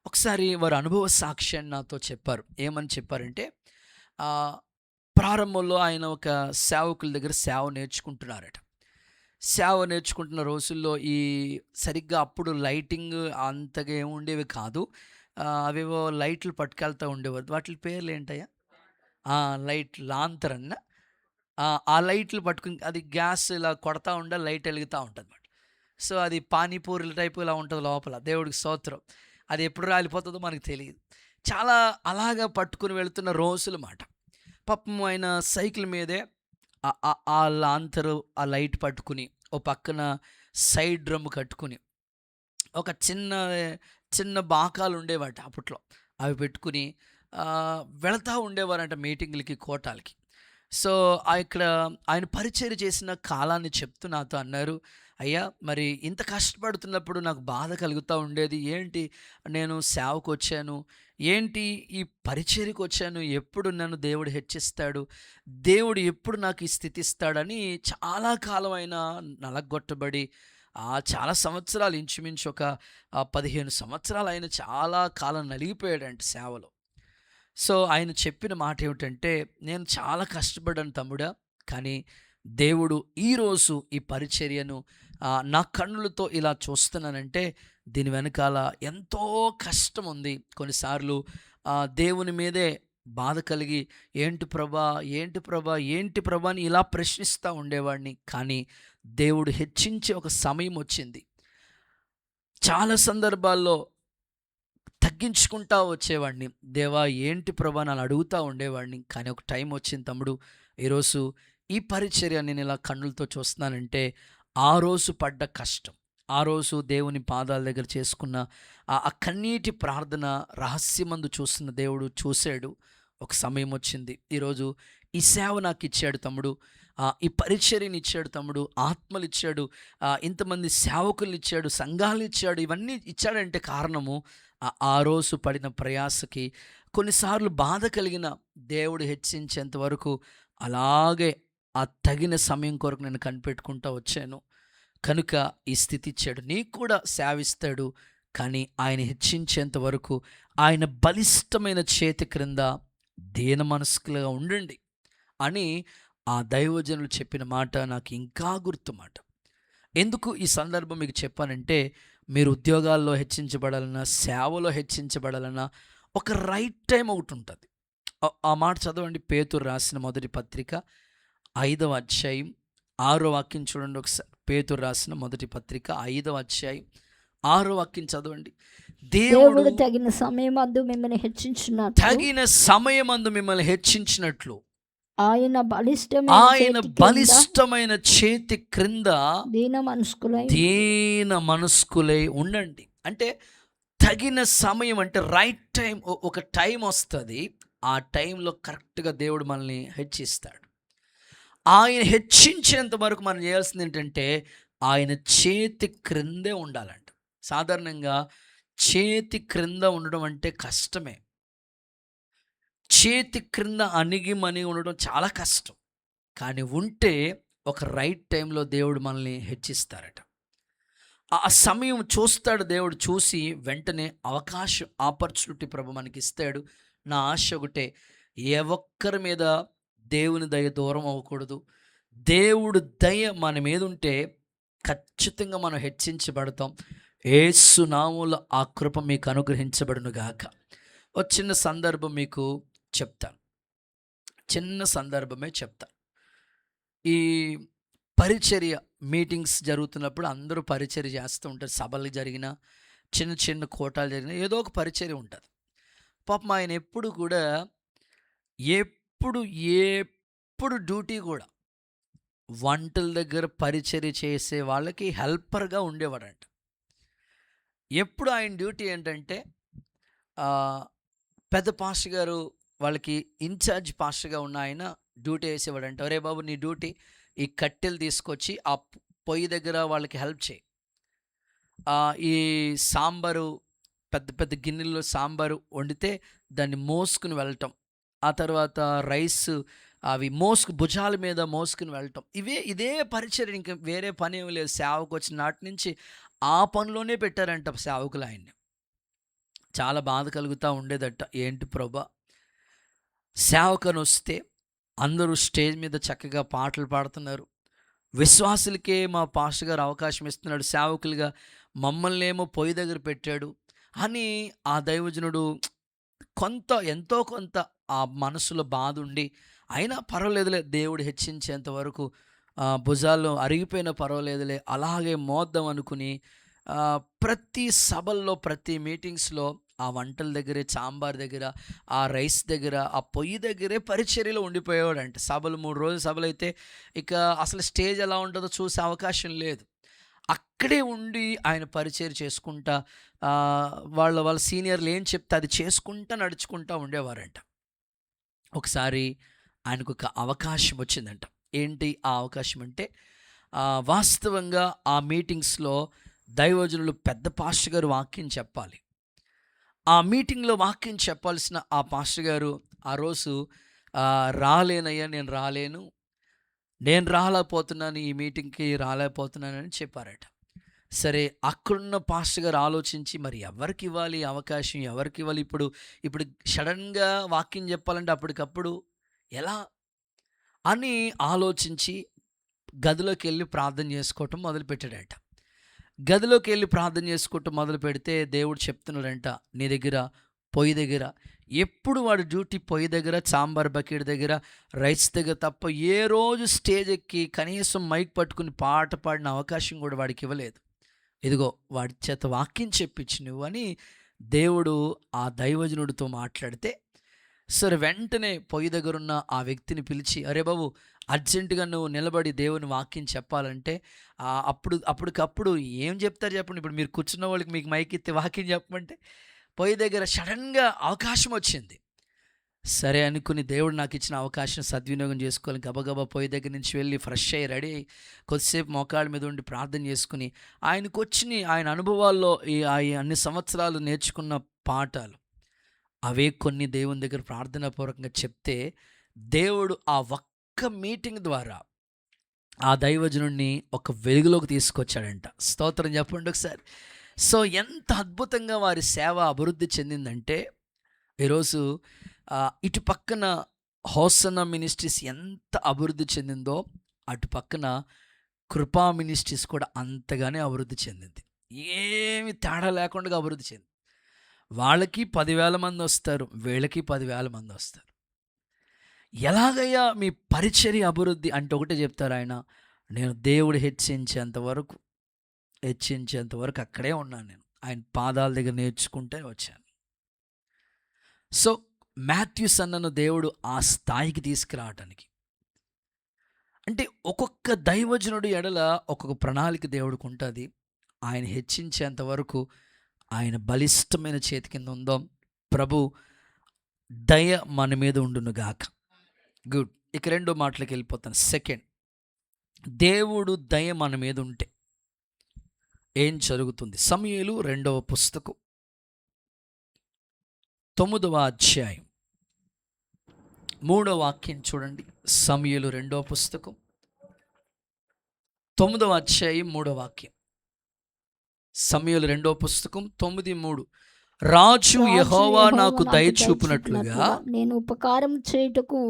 ఒకసారి వారు అనుభవ సాక్ష్యాన్ని నాతో చెప్పారు. ఏమని చెప్పారంటే, ప్రారంభంలో ఆయన ఒక సేవకుల దగ్గర సేవ నేర్చుకుంటున్నారట. సేవ నేర్చుకుంటున్న రోజుల్లో సరిగ్గా అప్పుడు లైటింగ్ అంతగా ఏమి ఉండేవి కాదు. అవేవో లైట్లు పట్టుకెళ్తూ ఉండేవారు. వాటి పేర్లు ఏంటయ్యా? లైట్ లాంతరన్న. ఆ లైట్లు పట్టుకుని అది గ్యాస్ ఇలా కొడతా ఉండే లైట్ వెలుగుతూ ఉంటుంది అన్నమాట. సో అది పానీపూరి టైపు ఇలా ఉంటుంది లోపల. దేవుడికి స్తోత్రం. అది ఎప్పుడు రాలిపోతుందో మనకు తెలియదు. చాలా అలాగా పట్టుకుని వెళుతున్న రోజులు మాట. పాపం ఆయన సైకిల్ మీదే ఆ లాంతరు, ఆ లైట్ పట్టుకుని, ఓ పక్కన సైడ్ డ్రమ్ కట్టుకుని, ఒక చిన్న బాకాలు ఉండేవాట అప్పట్లో, అవి పెట్టుకుని వెళతా ఉండేవారంట మీటింగ్లకి, కోటాలకి. సో ఇక్కడ ఆయన పరిచర్య చేసిన కాలాన్ని చెప్తూ నాతో అన్నారు, అయ్యా మరి ఇంత కష్టపడుతున్నప్పుడు నాకు బాధ కలుగుతూ ఉండేది. ఏంటి, నేను సేవకు వచ్చాను, ఏంటి ఈ పరిచర్యకు వచ్చాను, ఎప్పుడు నన్ను దేవుడు హెచ్చిస్తాడు, దేవుడు ఎప్పుడు నాకు ఈ స్థితి ఇస్తాడని చాలా కాలమైన నలగొట్టబడి చాలా సంవత్సరాలు, ఇంచుమించు ఒక 15 సంవత్సరాలు ఆయన చాలా కాలం నలిగిపోయాడంట సేవలో. సో ఆయన చెప్పిన మాట ఏమిటంటే, నేను చాలా కష్టపడ్డాను తమ్ముడా, కానీ దేవుడు ఈరోజు ఈ పరిచర్యను నా కన్నులతో ఇలా చూస్తున్నానంటే దీని వెనకాల ఎంతో కష్టం ఉంది. కొన్నిసార్లు దేవుని మీదే బాధ కలిగి ఏంటి ప్రభా అని ఇలా ప్రశ్నిస్తూ ఉండేవాడిని. కానీ దేవుడు హెచ్చించే ఒక సమయం వచ్చింది. చాలా సందర్భాల్లో తగ్గించుకుంటా వచ్చేవాడిని. దేవా ఏంటి ప్రభా అని అడుగుతూ ఉండేవాడిని. కానీ ఒక టైం వచ్చింది తమ్ముడు, ఈరోజు ఈ పరిచర్య నేను ఇలా కన్నులతో చూస్తున్నానంటే ఆ రోజు పడ్డ కష్టం, ఆ రోజు దేవుని పాదాల దగ్గర చేసుకున్న ఆ కన్నీటి ప్రార్థన రహస్యమందు చూస్తున్న దేవుడు చూశాడు. ఒక సమయం వచ్చింది, ఈరోజు ఈ సేవ నాకు ఇచ్చాడు తమ్ముడు, ఈ పరిచర్యని ఇచ్చాడు తమ్ముడు, ఆత్మలు ఇచ్చాడు, ఇంతమంది సేవకులు ఇచ్చాడు, సంఘాలు ఇచ్చాడు. ఇవన్నీ ఇచ్చాడంటే కారణము ఆ రోజు పడిన ప్రయాసకి. కొన్నిసార్లు బాధ కలిగిన దేవుడు హెచ్చించేంత వరకు అలాగే ఆ తగిన సమయం కొరకు నేను కనిపెట్టుకుంటూ వచ్చాను. కనుక ఈ స్థితి ఇచ్చాడు. నీకు కూడా సేవిస్తాడు, కానీ ఆయన హెచ్చించేంత వరకు ఆయన బలిష్టమైన చేతి క్రింద దీన మనస్కులుగా ఉండండి అని ఆ దైవజనులు చెప్పిన మాట నాకు ఇంకా గుర్తుమాట. ఎందుకు ఈ సందర్భం మీకు చెప్పానంటే, మీరు ఉద్యోగాల్లో హెచ్చించబడాలన్నా, సేవలో హెచ్చించబడాలన్నా ఒక రైట్ టైం ఒకటి ఉంటుంది. ఆ మాట చదవండి. పేతురు రాసిన మొదటి పత్రిక 5వ అధ్యాయం 6వ వాక్యం చూడండి ఒకసారి. పేతురు రాసిన మొదటి పత్రిక 5వ అధ్యాయం 6వ వాక్యం చదవండి. దేవుడు తగిన సమయమందు మిమ్మల్ని హెచ్చించినట్లు ఆయన బలిష్టమైన చేతి క్రింద దీన మనస్కులై ఉండండి. అంటే తగిన సమయం అంటే రైట్ టైం. ఒక టైం వస్తుంది, ఆ టైంలో కరెక్ట్గా దేవుడు మనల్ని హెచ్చిస్తాడు. ఆయన హెచ్చించేంత వరకు మనం చేయాల్సింది ఏంటంటే ఆయన చేతి క్రిందే ఉండాలంట. సాధారణంగా చేతి క్రింద ఉండడం అంటే కష్టమే. చేతి క్రింద అణిగిమణి ఉండడం చాలా కష్టం. కానీ ఉంటే ఒక రైట్ టైంలో దేవుడు మనల్ని హెచ్చిస్తారట. ఆ సమయం చూస్తాడు దేవుడు. చూసి వెంటనే అవకాశం, ఆపర్చునిటీ ప్రభు మనకి ఇస్తాడు. నా ఆశ ఒకటే, ఏ ఒక్కరి మీద దేవుని దయ దూరం అవ్వకూడదు. దేవుడు దయ మన మీద ఉంటే ఖచ్చితంగా మనం హెచ్చించబడతాం. యేసు నామములో ఆ కృప మీకు అనుగ్రహించబడును గాక. ఒక చిన్న సందర్భం మీకు చెప్తాను. చిన్న సందర్భమే చెప్తాను. ఈ పరిచర్య మీటింగ్స్ జరుగుతున్నప్పుడు అందరూ పరిచర్య చేస్తూ ఉంటారు. సభలు జరిగిన, చిన్న చిన్న కోటాలు జరిగిన, ఏదో ఒక పరిచర్య ఉంటుంది. పాపం ఆయన ఎప్పుడు కూడా ఎప్పుడు ఎప్పుడు డ్యూటీ కూడా వంటల దగ్గర పరిచర్య చేసే వాళ్ళకి హెల్పర్గా ఉండేవాడంట. ఎప్పుడు ఆయన డ్యూటీ ఏంటంటే, పెద్ద పాస్టర్ గారు వాళ్ళకి ఇన్ఛార్జ్ పాస్టర్గా ఉన్న ఆయన డ్యూటీ వేసేవాడంట. అరే బాబు, నీ డ్యూటీ ఈ కట్టెలు తీసుకొచ్చి ఆ పొయ్యి దగ్గర వాళ్ళకి హెల్ప్ చేయి. ఈ సాంబారు, పెద్ద పెద్ద గిన్నెల్లో సాంబారు వండితే దాన్ని మోసుకుని వెళ్ళటం, ఆ తర్వాత రైస్ అవి భుజాల మీద మోసుకుని వెళ్ళటం, ఇదే పరిచర్య. ఇంకా వేరే పని ఏమి లేదు. సేవకు వచ్చిన నాటి నుంచి ఆ పనిలోనే పెట్టారంట సేవకులు ఆయన్ని. చాలా బాధ కలుగుతూ ఉండేదట. ఏంటి ప్రభా, సేవకని వస్తే అందరూ స్టేజ్ మీద చక్కగా పాటలు పాడుతున్నారు, విశ్వాసులకే మా పాస్టర్ గారు అవకాశం ఇస్తున్నాడు, సేవకులుగా మమ్మల్ని ఏమో పొయ్యి దగ్గర పెట్టాడు అని ఆ దైవజనుడు ఎంతో కొంత ఆ మనసులో బాధ ఉండి, అయినా పర్వాలేదులే, దేవుడు హెచ్చించేంత వరకు భుజాల్లో అరిగిపోయినా పర్వాలేదులే, అలాగే మోద్దాం అనుకుని ప్రతి సభల్లో, ప్రతి మీటింగ్స్లో ఆ వంటల దగ్గరే, సాంబార్ దగ్గర, ఆ రైస్ దగ్గర, ఆ పొయ్యి దగ్గరే పరిచర్యలో ఉండిపోయేవాడంట. సభలు 3 రోజుల సభలు అయితే ఇక అసలు స్టేజ్ ఎలా ఉంటుందో చూసే అవకాశం లేదు. అక్కడే ఉండి ఆయన పరిచర్య చేసుకుంటా, వాళ్ళ సీనియర్లు ఏం చెప్తే అది చేసుకుంటా నడుచుకుంటా ఉండేవారంట. ఒకసారి ఆయనకు ఒక అవకాశం వచ్చిందంట. ఏంటి ఆ అవకాశం అంటే, వాస్తవంగా ఆ మీటింగ్స్లో దైవజనులు పెద్ద పాస్టర్ గారు వాక్యం చెప్పాలి. ఆ మీటింగ్లో వాక్యం చెప్పాల్సిన ఆ పాస్టర్ గారు ఆ రోజు రాలేనయ్యా, నేను రాలేకపోతున్నాను, ఈ మీటింగ్కి రాలేకపోతున్నానని చెప్పారట. సరే, అక్కడున్న పాస్టర్ గారు ఆలోచించి, మరి ఎవరికి ఇవ్వాలి అవకాశం, ఎవరికి ఇవ్వాలి, ఇప్పుడు సడన్గా వాక్యం చెప్పాలంటే అప్పటికప్పుడు ఎలా అని ఆలోచించి గదిలోకి వెళ్ళి ప్రార్థన చేసుకోవటం మొదలుపెట్టాడట. గదిలోకి వెళ్ళి ప్రార్థన చేసుకోవటం మొదలు పెడితే దేవుడు చెప్తున్నాడంట, నీ దగ్గర పొయ్యి దగ్గర, ఎప్పుడు వాడి డ్యూటీ పొయ్యి దగ్గర, సాంబార్ బకెట్ దగ్గర, రైస్ దగ్గర తప్ప ఏ రోజు స్టేజ్ ఎక్కి కనీసం మైక్ పట్టుకుని పాట పాడిన అవకాశం కూడా వాడికి ఇవ్వలేదు. ఇదిగో వాడి చేత వాక్యం చెప్పించి నువ్వు అని దేవుడు ఆ దైవజనుడితో మాట్లాడితే, సరే వెంటనే పొయ్యి దగ్గరున్న ఆ వ్యక్తిని పిలిచి, అరే బాబు, అర్జెంటుగా నువ్వు నిలబడి దేవుని వాక్యం చెప్పాలంటే, అప్పటికప్పుడు ఏం చెప్తారు చెప్పండి. ఇప్పుడు మీరు కూర్చున్న వాళ్ళకి మీకు మైక్ ఇస్తే వాక్యం చెప్పమంటే, పొయ్యి దగ్గర సడన్గా అవకాశం వచ్చింది. సరే అనుకుని దేవుడు నాకు ఇచ్చిన అవకాశం సద్వినియోగం చేసుకోవాలి. గబగబా పొయ్యి దగ్గర నుంచి వెళ్ళి ఫ్రెష్ అయ్యి రెడీ అయ్యి కొద్దిసేపు మోకాళ్ళ మీద ఉండి ప్రార్థన చేసుకుని, ఆయనకు వచ్చిన ఆయన అనుభవాల్లో అన్ని సంవత్సరాలు నేర్చుకున్న పాఠాలు అవే కొన్ని దేవుని దగ్గర ప్రార్థనాపూర్వకంగా చెప్తే, దేవుడు ఆ ఒక్క మీటింగ్ ద్వారా ఆ దైవజనుడిని ఒక వెలుగులోకి తీసుకొచ్చాడంట. స్తోత్రం చెప్పండి ఒకసారి. సో ఎంత అద్భుతంగా వారి సేవ అభివృద్ధి చెందిందంటే, ఈరోజు ఇటు పక్కన హోసన్న మినిస్ట్రీస్ ఎంత అభివృద్ధి చెందిందో, అటు పక్కన కృపా మినిస్ట్రీస్ కూడా అంతగానే అభివృద్ధి చెందింది. ఏమి తేడా లేకుండా అభివృద్ధి చెందింది. వాళ్ళకి 10,000 మంది వస్తారు, వీళ్ళకి 10,000 మంది వస్తారు. ఎలాగయ్యా మీ పరిచర్య అభివృద్ధి అంటే ఒకటే చెప్తారు ఆయన, నేను దేవుడు హెచ్చించేంత వరకు అక్కడే ఉన్నాను. నేను ఆయన పాదాల దగ్గర నేర్చుకుంటే వచ్చాను. సో మాథ్యూస్ అన్నను దేవుడు ఆ స్థాయికి తీసుకురావటానికి, అంటే ఒక్కొక్క దైవజనుడు ఎడల ఒక్కొక్క ప్రణాళిక దేవుడికి ఉంటుంది. ఆయన హెచ్చించేంత వరకు ఆయన బలిష్టమైన చేతి కింద ఉందాం. ప్రభు దయ మన మీద ఉండునుగాక. గుడ్. ఇక 2వ మాటలకు వెళ్ళిపోతాను. సెకండ్, దేవుడు దయ మన మీద ఉంటే ఏం జరుగుతుంది? సమూయేలు 2వ పుస్తకం 9వ అధ్యాయం 3వ వాక్యం చూడండి. సమూయేలు 2వ పుస్తకం 9వ అధ్యాయం 3వ వాక్యం. సమూయేలు 2వ పుస్తకం 9:3. రాజు యెహోవా నాకు దయ చూపినట్లుగా నేను ఉపకారం చేయుటకు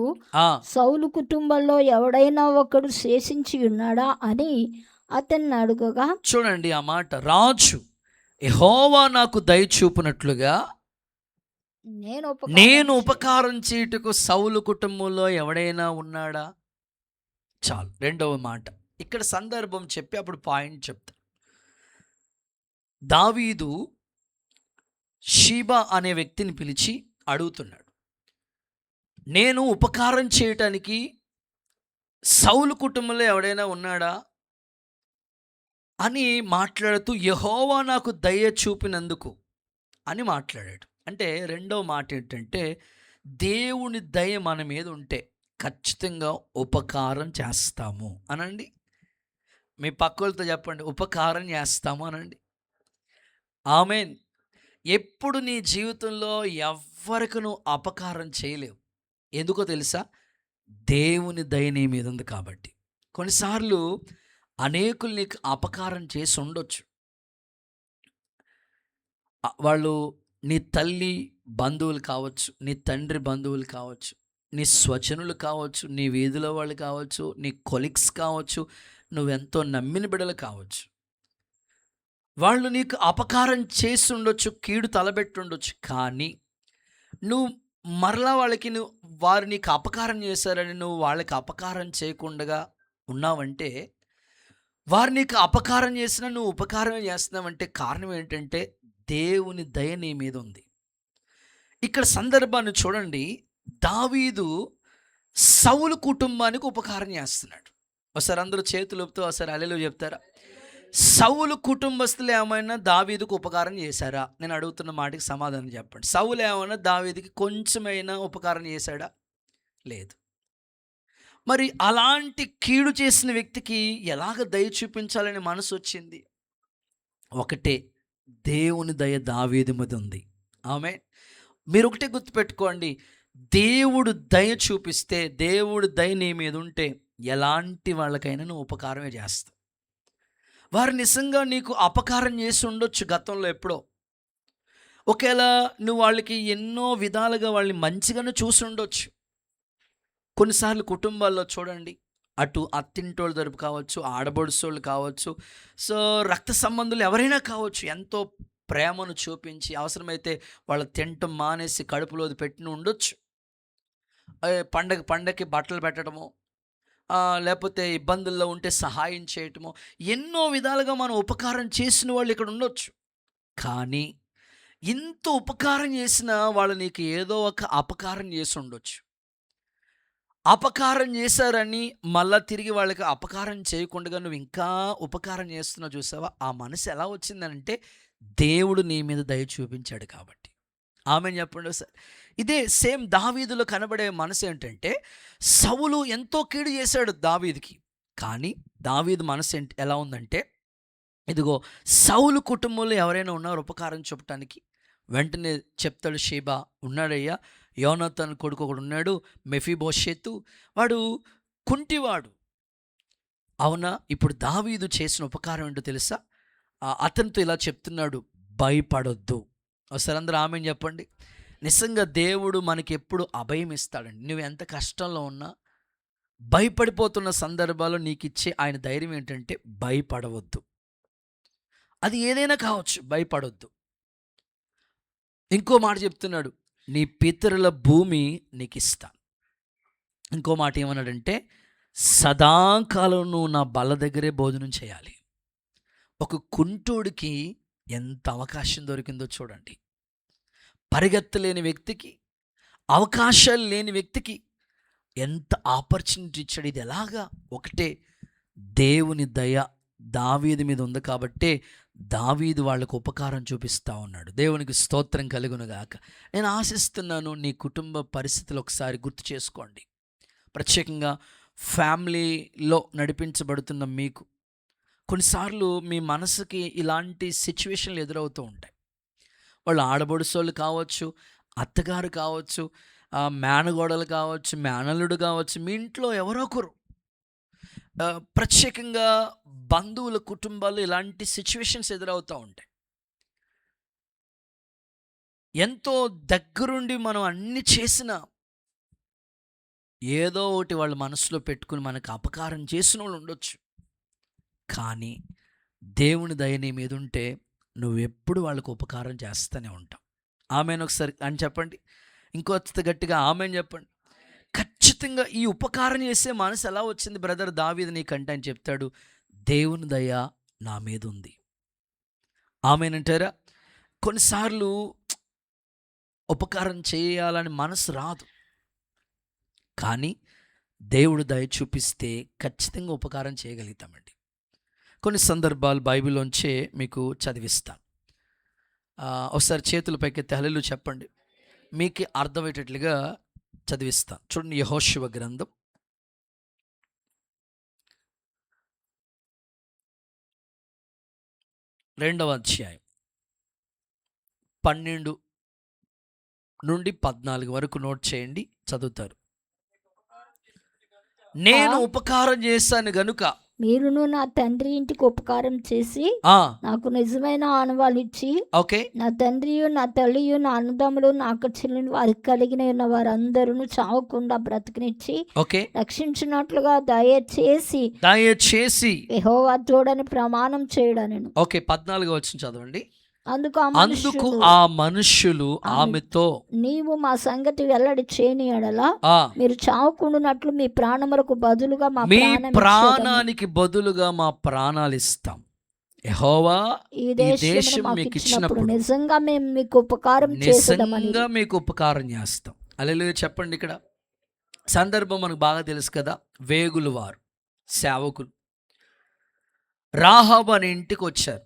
సౌలు కుటుంబంలో ఎవడైనా ఒకడు శేషించి ఉన్నాడా అని అతన్ని అడుగగా. చూడండి ఆ మాట, రాజు యెహోవా నాకు దయ చూపినట్లుగా నేను ఉపకారం చేయుటకు సౌలు కుటుంబంలో ఎవడైనా ఉన్నాడా. చాలు. 2వ మాట ఇక్కడ సందర్భం చెప్పి అప్పుడు పాయింట్ చెప్తా. దావీదు షీబా అనే వ్యక్తిని పిలిచి అడుగుతున్నాడు, నేను ఉపకారం చేయటానికి సౌలు కుటుంబంలో ఎవడైనా ఉన్నాడా అని మాట్లాడుతూ యెహోవా నాకు దయ చూపినందుకు అని మాట్లాడాడు. అంటే 2వ మాట ఏంటంటే, దేవుని దయ మన మీద ఉంటే ఖచ్చితంగా ఉపకారం చేస్తాము అనండి. మీ పక్కలతో చెప్పండి, ఉపకారం చేస్తాము అనండి. ఆమేన్. ఎప్పుడు నీ జీవితంలో ఎవ్వరికి నువ్వు అపకారం చేయలేవు. ఎందుకో తెలుసా? దేవుని దయ నీ మీద ఉంది కాబట్టి. కొన్నిసార్లు అనేకులు నీకు అపకారం చేసి ఉండొచ్చు. వాళ్ళు నీ తల్లి బంధువులు కావచ్చు, నీ తండ్రి బంధువులు కావచ్చు, నీ స్వజనులు కావచ్చు, నీ వీధిలో వాళ్ళు కావచ్చు, నీ కొలీగ్స్ కావచ్చు, నువ్వెంతో నమ్మిన బిడ్డలు కావచ్చు. వాళ్ళు నీకు అపకారం చేసి ఉండొచ్చు, కీడు తలబెట్టి ఉండొచ్చు. కానీ నువ్వు మరలా వారు నీకు అపకారం చేశారని నువ్వు వాళ్ళకి అపకారం చేయకుండా ఉన్నావంటే, వారు నీకు అపకారం చేసినా నువ్వు ఉపకారం చేస్తున్నావంటే కారణం ఏంటంటే దేవుని దయ నీ మీద ఉంది. ఇక్కడ సందర్భాన్ని చూడండి. దావీదు సౌలు కుటుంబానికి ఉపకారం చేస్తున్నాడు. ఒకసారి అందరూ చేతులు ఊపుతూ ఒకసారి హల్లెలూయా చెప్తారా? సౌలు కుటుంబస్తులు ఏమైనా దావీదుకు ఉపకారం చేశారా? నేను అడుగుతున్న మాటకి సమాధానం చెప్పండి. సౌలు ఏమైనా దావీదుకి కొంచెమైనా ఉపకారం చేశాడా? లేదు. మరి అలాంటి కీడు చేసిన వ్యక్తికి ఎలాగ దయ చూపించాలని మనసు వచ్చింది? ఒకటే, దేవుని దయ దావీదు మీద ఉంది. ఆమేన్. మీరు ఒకటే గుర్తుపెట్టుకోండి, దేవుడు దయ చూపిస్తే, దేవుడు దయ నీ మీద ఉంటే ఎలాంటి వాళ్ళకైనా నువ్వు ఉపకారమే చేస్తావు. వారు నిజంగా నీకు అపకారం చేసి ఉండొచ్చు గతంలో ఎప్పుడో. ఒకవేళ నువ్వు వాళ్ళకి ఎన్నో విధాలుగా వాళ్ళని మంచిగానే చూసి ఉండొచ్చు. కొన్నిసార్లు కుటుంబాల్లో చూడండి, అటు అత్తింటోళ్ళు తరపు కావచ్చు, ఆడబడుసోళ్ళు కావచ్చు, సో రక్త సంబంధులు ఎవరైనా కావచ్చు, ఎంతో ప్రేమను చూపించి అవసరమైతే వాళ్ళు తింటం మానేసి కడుపులోది పెట్టిన ఉండొచ్చు. పండగకి బట్టలు పెట్టడము, లేకపోతే ఇబ్బందుల్లో ఉంటే సహాయం చేయటము, ఎన్నో విధాలుగా మనం ఉపకారం చేసిన వాళ్ళు ఇక్కడ ఉండొచ్చు. కానీ ఇంత ఉపకారం చేసినా వాళ్ళు నీకు ఏదో ఒక అపకారం చేసి ఉండొచ్చు. అపకారం చేశారని మళ్ళా తిరిగి వాళ్ళకి అపకారం చేయకుండా నువ్వు ఇంకా ఉపకారం చేస్తున్నావు. చూసావా? ఆ మనసు ఎలా వచ్చిందనంటే దేవుడు నీ మీద దయ చూపించాడు కాబట్టి. ఆమేన్ చెప్పండి సార్. ఇదే సేమ్ దావీదులో కనబడే మనసు ఏంటంటే, సౌలు ఎంతో కీడు చేశాడు దావీదుకి, కానీ దావీదు మనసు ఎలా ఉందంటే, ఇదిగో సౌలు కుటుంబంలో ఎవరైనా ఉన్నారు ఉపకారం చూపటానికి. వెంటనే చెప్తాడు, షీబా ఉన్నాడయ్యా, యోనాతాన్ కొడుకు ఒకడు ఉన్నాడు, మెఫీబోషెతు, వాడు కుంటివాడు. అవునా? ఇప్పుడు దావీదు చేసిన ఉపకారం ఏంటో తెలుసా? అతనితో ఇలా చెప్తున్నాడు, భయపడొద్దు. ఒకసారి అందరూ ఆమేన్ చెప్పండి. నిజంగా దేవుడు మనకి ఎప్పుడు అభయం ఇస్తాడండి. నువ్వు ఎంత కష్టంలో ఉన్నా, భయపడిపోతున్న సందర్భాల్లో నీకు ఇచ్చే ఆయన ధైర్యం ఏంటంటే భయపడవద్దు. అది ఏదైనా కావచ్చు, భయపడొద్దు. ఇంకో మాట చెప్తున్నాడు, నీ పితరుల భూమి నీకు ఇస్తాను. ఇంకో మాట ఏమన్నాడంటే, సదాకాలం నువ్వు నా బల్ల దగ్గరే భోజనం చేయాలి. ఒక కుంటోడికి ఎంత అవకాశం దొరికిందో చూడండి. పరిగెత్తలేని వ్యక్తికి, అవకాశాలు లేని వ్యక్తికి ఎంత ఆపర్చునిటీ ఇచ్చాడు. ఇది ఎలాగా? ఒకటే, దేవుని దయ దావీదు మీద ఉంది కాబట్టే దావీదు వాళ్ళకు ఉపకారం చూపిస్తూ ఉన్నాడు. దేవునికి స్తోత్రం కలుగునుగాక. నేను ఆశిస్తున్నాను నీ కుటుంబ పరిస్థితులు ఒకసారి గుర్తు చేసుకోండి. ప్రత్యేకంగా ఫ్యామిలీలో నడిపించబడుతున్న మీకు కొన్నిసార్లు మీ మనసుకి ఇలాంటి సిచ్యువేషన్లు ఎదురవుతూ ఉంటాయి. వాళ్ళు ఆడబడుసోళ్ళు కావచ్చు, అత్తగారు కావచ్చు, మేనగోడలు కావచ్చు, మేనల్లుడు కావచ్చు, మీ ఇంట్లో ఎవరో ఒకరు ప్రత్యేకంగా బంధువుల కుటుంబాలు ఇలాంటి సిచ్యువేషన్స్ ఎదురవుతూ ఉంటాయి. ఎంతో దగ్గరుండి మనం అన్ని చేసినా ఏదో ఒకటి వాళ్ళ మనసులో పెట్టుకుని మనకు అపకారం చేసిన వాళ్ళు ఉండొచ్చు. కానీ దేవుని దయ నీ మీద ఉంటే నువ్వెప్పుడు వాళ్ళకు ఉపకారం చేస్తూనే ఉంటావు. ఆమెను ఒకసారి అని చెప్పండి, ఇంకొంత గట్టిగా ఆమెను చెప్పండి. ఖచ్చితంగా ఈ ఉపకారం చేసే మనసు ఎలా వచ్చింది బ్రదర్ దావీదు నీకంటే అని చెప్తాడు, దేవుని దయ నా మీద ఉంది. ఆమెనంటారా? కొన్నిసార్లు ఉపకారం చేయాలని మనసు రాదు, కానీ దేవుడు దయ చూపిస్తే ఖచ్చితంగా ఉపకారం చేయగలుగుతామండి. కొన్ని సందర్భాలు బైబిల్లోంచే మీకు చదివిస్తాను. ఒకసారి చేతుల పైకెత్తి హల్లెలూయా చెప్పండి, మీకు అర్థమయ్యేటట్లుగా చదివిస్తాను. చూడండి, యెహోషువ గ్రంథం 2వ అధ్యాయం 12 నుండి 14 వరకు నోట్ చేయండి, చదువుతారు. నేను ఉపకారం చేశాను గనుక మీరును నా తండ్రి ఇంటికి ఉపకారం చేసి నాకు నిజమైన ఆనవాళ్ళు ఇచ్చి, నా తండ్రియు నా తల్లియు నా అన్నదమ్ములు నా అక్క చెల్లెలు వారికి కలిగిన ఉన్న వారందరూ చావకుండా బ్రతికినిచ్చి రక్షించినట్లుగా దయచేసి యెహోవా తోడని ప్రమాణం చేయడనెను. 14 వచనం చదవండి. అందుకు ఆ మనుష్యులు ఆమెతో, నీవు మా సంగతి వెల్లడి చేయని ఎడలా మీరు చావకుండానట్లు మీ ప్రాణములకు బదులుగా మీ ప్రాణానికి బదులుగా మా ప్రాణాలు ఇస్తాం. యెహోవా ఈ దేశం మీకు ఇచ్చినప్పుడు నిజంగా మేము మీకు ఉపకారం చేస్తాం. హల్లెలూయా చెప్పండి. ఇక్కడ సందర్భం మనకు బాగా తెలుసు కదా. వేగులు వారు సేవకులు రాహాబు అనే ఇంటికి వచ్చారు.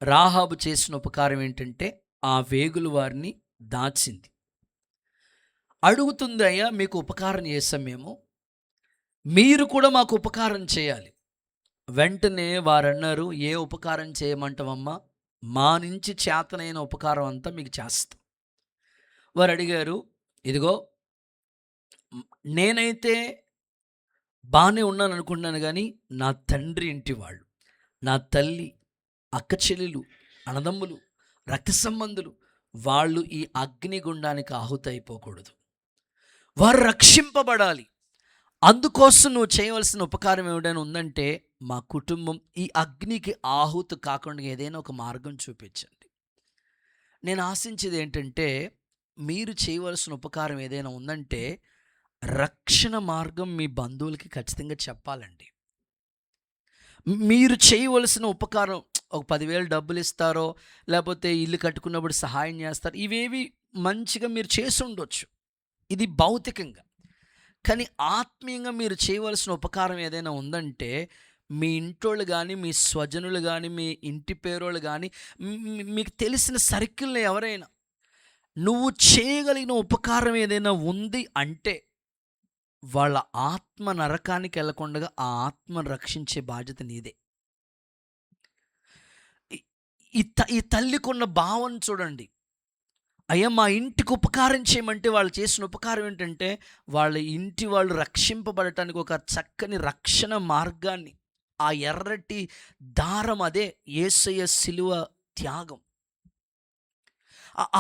రాహాబు చేసిన ఉపకారం ఏంటంటే ఆ వేగులు వారిని దాచింది. అడుగుతుంది, అయ్యా మీకు ఉపకారం చేసాం మేము, మీరు కూడా మాకు ఉపకారం చేయాలి. వెంటనే వారు అన్నారు, ఏ ఉపకారం చేయమంటావమ్మా, మా నుంచి చేతనైన ఉపకారం అంతా మీకు చేస్తాం. వారు అడిగారు, ఇదిగో నేనైతే బాగానే ఉన్నాను అనుకుంటున్నాను, కానీ నా తండ్రి ఇంటి వాళ్ళు, నా తల్లి, అక్క చెల్లెలు, అన్నదమ్ములు, రక్త సంబంధులు, వాళ్ళు ఈ అగ్నిగుండానికి ఆహుతైపోకూడదు, వారు రక్షింపబడాలి. అందుకోసం నువ్వు చేయవలసిన ఉపకారం ఏమిటైనా ఉందంటే మా కుటుంబం ఈ అగ్నికి ఆహుతి కాకుండా ఏదైనా ఒక మార్గం చూపించండి. నేను ఆశించేది ఏంటంటే మీరు చేయవలసిన ఉపకారం ఏదైనా ఉందంటే రక్షణ మార్గం మీ బంధువులకి ఖచ్చితంగా చెప్పాలండి. మీరు చేయవలసిన ఉపకారం ఒక 10,000 డబ్బులు ఇస్తారో, లేకపోతే ఇల్లు కట్టుకున్నప్పుడు సహాయం చేస్తారు, ఇవేవి మంచిగా మీరు చేసి ఉండొచ్చు, ఇది భౌతికంగా. కానీ ఆత్మీయంగా మీరు చేయవలసిన ఉపకారం ఏదైనా ఉందంటే మీ ఇంటోళ్ళు కానీ, మీ స్వజనులు కానీ, మీ ఇంటి పేరోళ్ళు కానీ, మీకు తెలిసిన సర్కిల్లో ఎవరైనా నువ్వు చేయగలిగిన ఉపకారం ఏదైనా ఉంది అంటే వాళ్ళ ఆత్మ నరకానికి వెళ్ళకుండా ఆ ఆత్మను రక్షించే బాధ్యత నీదే. ఈ తల్లికున్న భావన చూడండి. అయ్యా మా ఇంటికి ఉపకారం చేయమంటే వాళ్ళు చేసిన ఉపకారం ఏంటంటే వాళ్ళ ఇంటి వాళ్ళు రక్షింపబడటానికి ఒక చక్కని రక్షణ మార్గాన్ని, ఆ ఎర్రటి దారం అదే యేసయ్య శిలువ త్యాగం,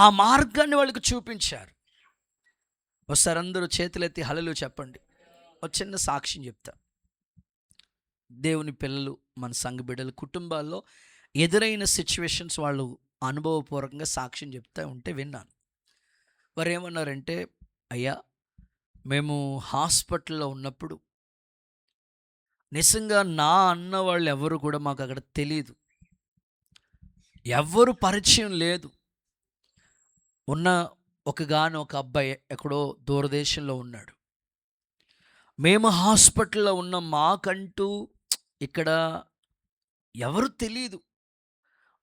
ఆ మార్గాన్ని వాళ్ళకి చూపించారు. ఒకసారి అందరూ చేతులెత్తి హల్లెలూయా చెప్పండి. ఒక చిన్న సాక్ష్యం చెప్తా. దేవుని పిల్లలు, మన సంఘ బిడ్డలు కుటుంబాల్లో ఎదురైన సిచ్యువేషన్స్ వాళ్ళు అనుభవపూర్వకంగా సాక్ష్యం చెప్తూ ఉంటే విన్నాను. వారు ఏమన్నారంటే, అయ్యా మేము హాస్పిటల్లో ఉన్నప్పుడు నిజంగా నా అన్న వాళ్ళు ఎవరు కూడా మాకు అక్కడ తెలియదు, ఎవరు పరిచయం లేదు. ఉన్న ఒక అబ్బాయి ఎక్కడో దూరదేశంలో ఉన్నాడు. మేము హాస్పిటల్లో ఉన్న మాకంటూ ఇక్కడ ఎవరు తెలీదు.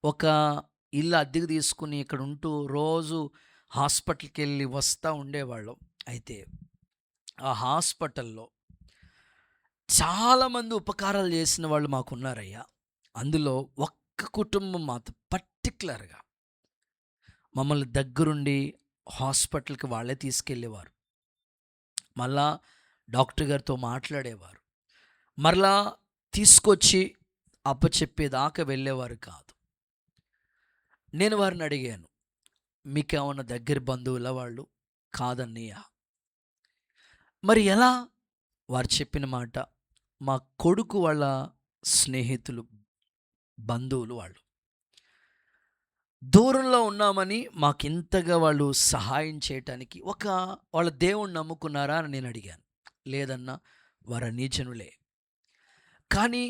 ఒక ఇల్లు అద్దెకు తీసుకుని ఇక్కడ ఉంటూ రోజు హాస్పిటల్కి వెళ్ళి వస్తూ ఉండేవాళ్ళం. అయితే ఆ హాస్పిటల్లో చాలామంది ఉపకారాలు చేసిన వాళ్ళు మాకున్నారయ్యా. అందులో ఒక్క కుటుంబం మాత్రం పర్టికులర్గా మమ్మల్ని దగ్గరుండి హాస్పిటల్కి వాళ్ళే తీసుకెళ్ళేవారు. మళ్ళా డాక్టర్ గారితో మాట్లాడేవారు, మరలా తీసుకొచ్చి అప్పచెప్పేదాకా వెళ్ళేవారు కాదు. నేను వారిని అడిగాను, మీకేమన్నా దగ్గర బంధువుల వాళ్ళు? కాదన్నయ్య. మరి ఎలా? వారు చెప్పిన మాట, మా కొడుకు వాళ్ళ స్నేహితులు, బంధువులు వాళ్ళు. దూరంలో ఉన్నామని మాకింతగా వాళ్ళు సహాయం చేయటానికి వాళ్ళ దేవుణ్ణి నమ్ముకున్నారా అని నేను అడిగాను. లేదన్నా, వారు నీచనులే. కానీ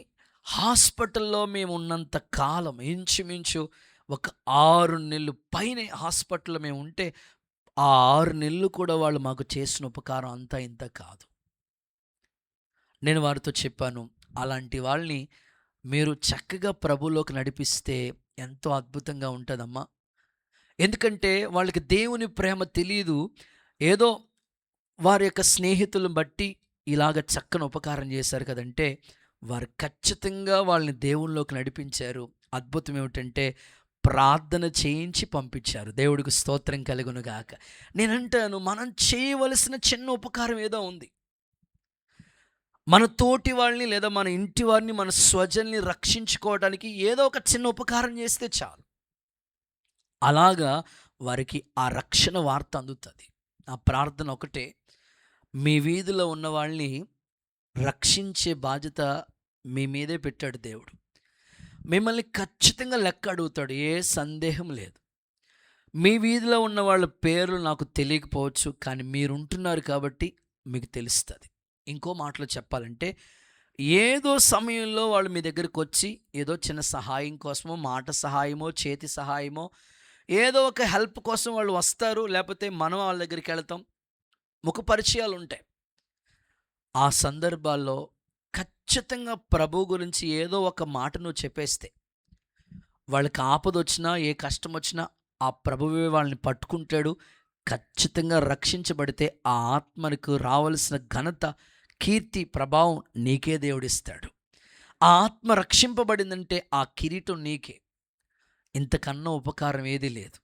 హాస్పిటల్లో మేము ఉన్నంత కాలం, ఇంచుమించు ఒక 6 నెలలు పైనే హాస్పిటల్లో మేము ఉంటే, ఆ 6 నెలలు కూడా వాళ్ళు మాకు చేసిన ఉపకారం అంతా ఇంత కాదు. నేను వారితో చెప్పాను, అలాంటి వాళ్ళని మీరు చక్కగా ప్రభువులోకి నడిపిస్తే ఎంతో అద్భుతంగా ఉంటుందమ్మా. ఎందుకంటే వాళ్ళకి దేవుని ప్రేమ తెలియదు. ఏదో వారి యొక్క స్నేహితులను బట్టి ఇలాగ చక్కని ఉపకారం చేశారు కదంటే, వారు ఖచ్చితంగా వాళ్ళని దేవునిలోకి నడిపించారు. అద్భుతం ఏమిటంటే, ప్రార్థన చేయించి పంపించారు. దేవుడికి స్తోత్రం కలుగును గాక. నేనంటాను, మనం చేయవలసిన చిన్న ఉపకారం ఏదో ఉంది. మన తోటి వాళ్ళని లేదా మన ఇంటి వారిని, మన స్వజల్ని రక్షించుకోవడానికి ఏదో ఒక చిన్న ఉపకారం చేస్తే చాలు. అలాగా వారికి ఆ రక్షణ వార్త అందుతుంది. ఆ ప్రార్థన ఒకటే, మీ వీధిలో ఉన్న వాళ్ళని రక్షించే బాధ్యత మీ మీదే పెట్టాడు దేవుడు. మిమ్మల్ని ఖచ్చితంగా లెక్క అడుగుతాడు, ఏ సందేహం లేదు. మీ వీధిలో ఉన్న వాళ్ళ పేర్లు నాకు తెలియకపోవచ్చు, కానీ మీరుంటున్నారు కాబట్టి మీకు తెలుస్తుంది. ఇంకో మాటలో చెప్పాలంటే, ఏదో సమయంలో వాళ్ళు మీ దగ్గరికి వచ్చి ఏదో చిన్న సహాయం కోసమో, మాట సహాయమో, చేతి సహాయమో, ఏదో ఒక హెల్ప్ కోసం వాళ్ళు వస్తారు. లేకపోతే మనం వాళ్ళ దగ్గరికి వెళ్తాం. ముఖ పరిచయాలు ఉంటాయి. ఆ సందర్భాల్లో ఖచ్చితంగా ప్రభు గురించి ఏదో ఒక మాట నువ్వు చెప్పేస్తే, వాళ్ళకి ఆపద వచ్చినా, ఏ కష్టం వచ్చినా ఆ ప్రభువే వాళ్ళని పట్టుకుంటాడు. ఖచ్చితంగా రక్షించబడితే ఆ ఆత్మకు రావలసిన ఘనత, కీర్తి, ప్రభావం నీకే దేవుడిస్తాడు. ఆ ఆత్మ రక్షింపబడిందంటే ఆ కిరీటం నీకే. ఇంతకన్నా ఉపకారం ఏదీ లేదు.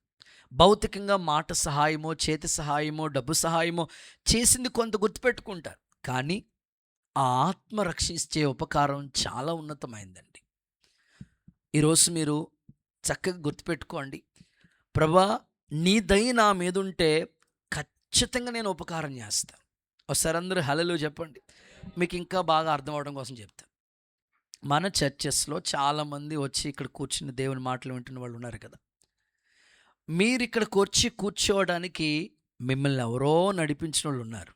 భౌతికంగా మాట సహాయమో, చేతి సహాయమో, డబ్బు సహాయమో చేసింది కొంత గుర్తుపెట్టుకుంటారు. కానీ ఆ ఆత్మ రక్షించే ఉపకారం చాలా ఉన్నతమైందండి. ఈరోజు మీరు చక్కగా గుర్తుపెట్టుకోండి, ప్రభా నీ దయ నా మీద ఉంటే ఖచ్చితంగా నేను ఉపకారం చేస్తాను. ఒకసారి అందరూ హల్లెలూయా చెప్పండి. మీకు ఇంకా బాగా అర్థం అవడం కోసం చెప్తాను. మన చర్చెస్లో చాలామంది వచ్చి ఇక్కడ కూర్చుని దేవుని మాటలు వింటున్న వాళ్ళు ఉన్నారు కదా. మీరు ఇక్కడికి వచ్చి కూర్చోవడానికి మిమ్మల్ని ఎవరో నడిపించిన వాళ్ళు ఉన్నారు.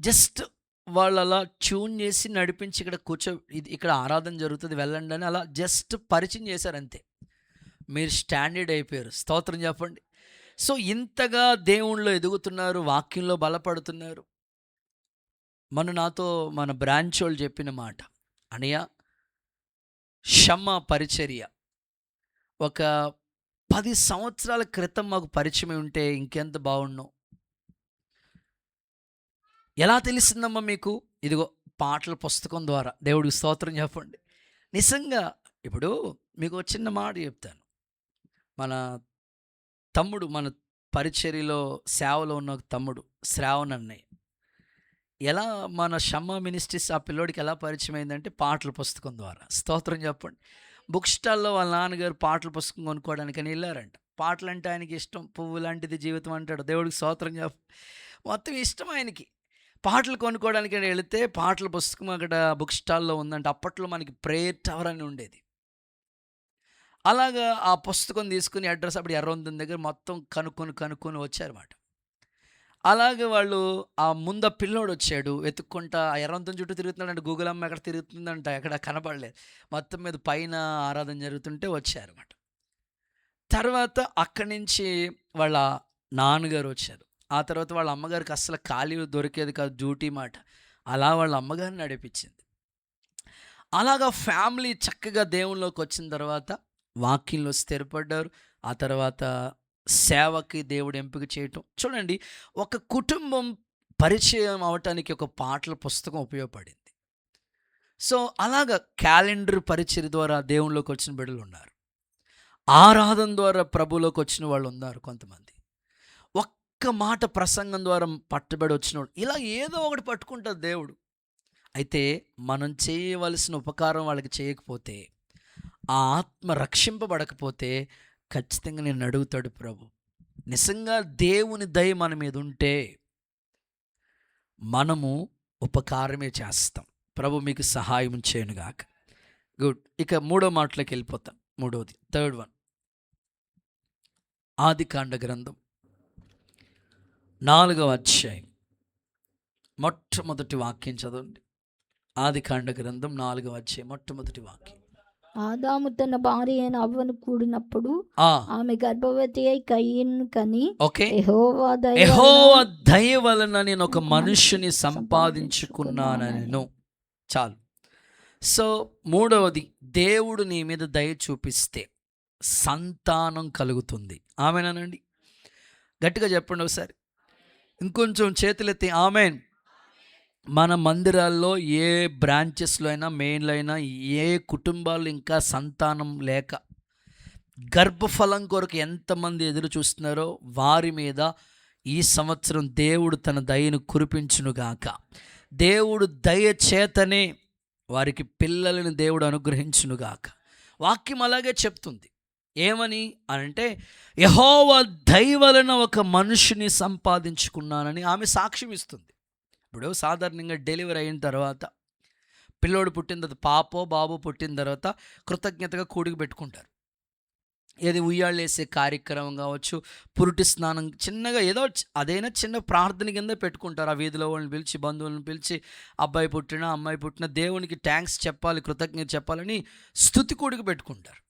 జస్ట్ వాళ్ళు అలా ట్యూన్ చేసి నడిపించి ఇక్కడ ఆరాధన జరుగుతుంది వెళ్ళండి అని అలా జస్ట్ పరిచయం చేశారు అంతే. మీరు స్టాండర్డ్ అయిపోయారు. స్తోత్రం చెప్పండి. సో ఇంతగా దేవుణ్ణిలో ఎదుగుతున్నారు, వాక్యంలో బలపడుతున్నారు. నాతో మన బ్రాంచ్ వాళ్ళు చెప్పిన మాట, అన్నయ్య షమ్మ పరిచర్య ఒక 10 సంవత్సరాల క్రితం మాకు పరిచయం ఉంటే ఇంకెంత బాగున్నాం. ఎలా తెలిసిందమ్మా మీకు? ఇదిగో పాటల పుస్తకం ద్వారా. దేవుడికి స్తోత్రం చెప్పండి. నిజంగా ఇప్పుడు మీకు చిన్న మాట చెప్తాను. మన తమ్ముడు, మన పరిచర్యలో సేవలో ఉన్న ఒక తమ్ముడు శ్రావణ్ అన్నయ్య, ఎలా మన షమ్మ మినిస్ట్రీస్ ఆ పిల్లోడికి ఎలా పరిచయం అయిందంటే పాటల పుస్తకం ద్వారా. స్తోత్రం చెప్పండి. బుక్ స్టాల్లో వాళ్ళ నాన్నగారు పాటల పుస్తకం కొనుక్కోవడానికని వెళ్ళారంట. పాటలు అంటే ఆయనకి ఇష్టం, పువ్వు లాంటిది జీవితం అంటాడు. దేవుడికి స్తోత్రం మొత్తం ఇష్టం ఆయనకి. పాటలు కొనుక్కోవడానికి వెళితే పాటల పుస్తకం అక్కడ బుక్ స్టాల్లో ఉందంట. అప్పట్లో మనకి ప్రేయర్ టవర్ అని ఉండేది. అలాగా ఆ పుస్తకం తీసుకుని అడ్రస్ అప్పుడు ఎర్రవంతం దగ్గర మొత్తం కనుక్కొని వచ్చారన్నమాట. అలాగే వాళ్ళు ఆ ముందు పిల్లోడు వచ్చాడు వెతుక్కుంటా, ఆ ఎర్రవంతం చుట్టూ తిరుగుతున్నాడంటే గూగుల్ అమ్మ ఎక్కడ తిరుగుతుందంట, ఎక్కడ కనపడలేదు. మొత్తం మీద పైన ఆరాధన జరుగుతుంటే వచ్చారన్నమాట. తర్వాత అక్కడి నుంచి వాళ్ళ నాన్నగారు వచ్చారు. ఆ తర్వాత వాళ్ళ అమ్మగారికి అస్సలు ఖాళీ దొరికేది కాదు, డ్యూటీ మాట. అలా వాళ్ళ అమ్మగారిని నడిపించింది. అలాగా ఫ్యామిలీ చక్కగా దేవుళ్ళలోకి వచ్చిన తర్వాత వాక్యంలో స్థిరపడ్డారు. ఆ తర్వాత సేవకి దేవుడు ఎంపిక చేయటం. చూడండి, ఒక కుటుంబం పరిచయం అవటానికి ఒక పాటల పుస్తకం ఉపయోగపడింది. సో అలాగా క్యాలెండర్ పరిచయం ద్వారా దేవుళ్ళలోకి వచ్చిన బిడ్డలు ఉన్నారు. ఆరాధన ద్వారా ప్రభులోకి వచ్చిన వాళ్ళు ఉన్నారు కొంతమంది. ఒక్క మాట ప్రసంగం ద్వారా పట్టుబడి వచ్చినోడు ఇలా ఏదో ఒకటి పట్టుకుంటాడు దేవుడు. అయితే మనం చేయవలసిన ఉపకారం వాళ్ళకి చేయకపోతే, ఆ ఆత్మ రక్షింపబడకపోతే ఖచ్చితంగా నేను అడుగుతాడు ప్రభు. నిజంగా దేవుని దయ మన మీద ఉంటే మనము ఉపకారమే చేస్తాం. ప్రభు మీకు సహాయం చేయనుగాక. గుడ్. ఇక మూడో మాటలోకి వెళ్ళిపోతాం. మూడవది, థర్డ్ వన్, ఆదికాండ గ్రంథం 4వ అధ్యాయం మొట్టమొదటి వాక్యం చదవండి. ఆదికాండ గ్రంథం 4వ అధ్యాయం మొట్టమొదటి వాక్యం. ఆదాము తన భార్య అయిన అవ్వను కూడినప్పుడు ఆమె గర్భవతి అయి కయీను కని, యెహోవా దయ వలన నేను ఒక మనుష్యుని సంపాదించుకున్నానను. చాలు. సో మూడవది, దేవుడు నీ మీద దయ చూపిస్తే సంతానం కలుగుతుంది. ఆమెనండి, గట్టిగా చెప్పండి ఒకసారి, ఇంకొంచెం చేతులెత్తి ఆమెన్. మన మందిరాల్లో ఏ బ్రాంచెస్లో అయినా, మెయిన్లో అయినా, ఏ కుటుంబాలు ఇంకా సంతానం లేక గర్భఫలం కొరకు ఎంతమంది ఎదురు చూస్తున్నారో వారి మీద ఈ సంవత్సరం దేవుడు తన దయను కురిపించునుగాక. దేవుడు దయ చేతనే వారికి పిల్లలను దేవుడు అనుగ్రహించునుగాక. వాక్యం అలాగే చెప్తుంది. ఏమని అంటే, యెహోవా దయ వలన ఒక మనుషుని సంపాదించుకున్నానని ఆమె సాక్ష్యం ఇస్తుంది. ఇప్పుడు సాధారణంగా డెలివరీ అయిన తర్వాత, పిల్లోడు పుట్టిన తర్వాత, పాపో బాబో పుట్టిన తర్వాత కృతజ్ఞతగా కూడికి పెట్టుకుంటారు. ఏది ఉయ్యాళ్ళు వేసే కార్యక్రమం కావచ్చు, పురుటి స్నానం, చిన్నగా ఏదో అదైనా చిన్న ప్రార్థన కింద పెట్టుకుంటారు. ఆ వీధిలో వాళ్ళని పిలిచి, బంధువులను పిలిచి, అబ్బాయి పుట్టినా అమ్మాయి పుట్టినా దేవునికి థ్యాంక్స్ చెప్పాలి, కృతజ్ఞత చెప్పాలని స్తుతి కూడికి పెట్టుకుంటారు.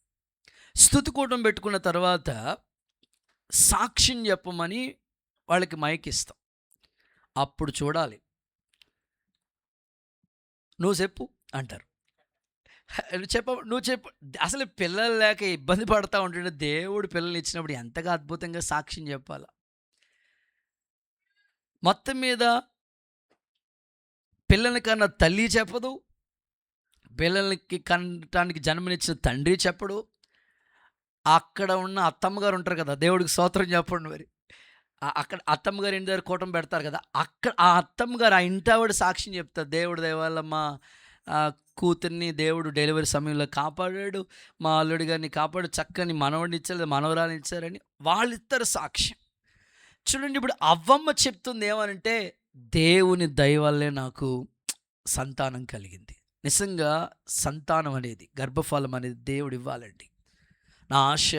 స్తుతి కూటం పెట్టుకున్న తర్వాత సాక్ష్యం చెప్పమని వాళ్ళకి మైక్ ఇస్తాం. అప్పుడు చూడాలి, నువ్వు చెప్పు అంటారు. నువ్వు చెప్పు. అసలు పిల్లలు లేక ఇబ్బంది పడతా ఉంటుండే దేవుడు పిల్లల్ని ఇచ్చినప్పుడు ఎంతగా అద్భుతంగా సాక్ష్యం చెప్పాలా. మొత్తం మీద పిల్లల కన్నా తల్లి చెప్పదు, పిల్లలకి కనటానికి జన్మనిచ్చిన తండ్రి చెప్పడు. అక్కడ ఉన్న అత్తమ్మగారు ఉంటారు కదా, దేవుడికి స్తోత్రం చెప్పండి. మరి అక్కడ అత్తమ్మగారు ఇంటి దగ్గర కూటం పెడతారు కదా, అక్కడ ఆ అత్తమ్మగారు ఆ ఇంటి ఆవిడ సాక్ష్యం చెప్తారు. దేవుడు దయవల్ల మా కూతుర్ని దేవుడు డెలివరీ సమయంలో కాపాడాడు, మా అల్లుడి గారిని కాపాడు, చక్కని మనవడిని ఇచ్చారు, మనవరాలని ఇచ్చారని వాళ్ళిద్దరు సాక్ష్యం. చూడండి, ఇప్పుడు అవ్వమ్మ చెప్తుంది ఏమనంటే, దేవుని దయ వల్లే నాకు సంతానం కలిగింది. నిజంగా సంతానం అనేది, గర్భఫలం అనేది దేవుడు ఇవ్వాలండి. నా ఆశ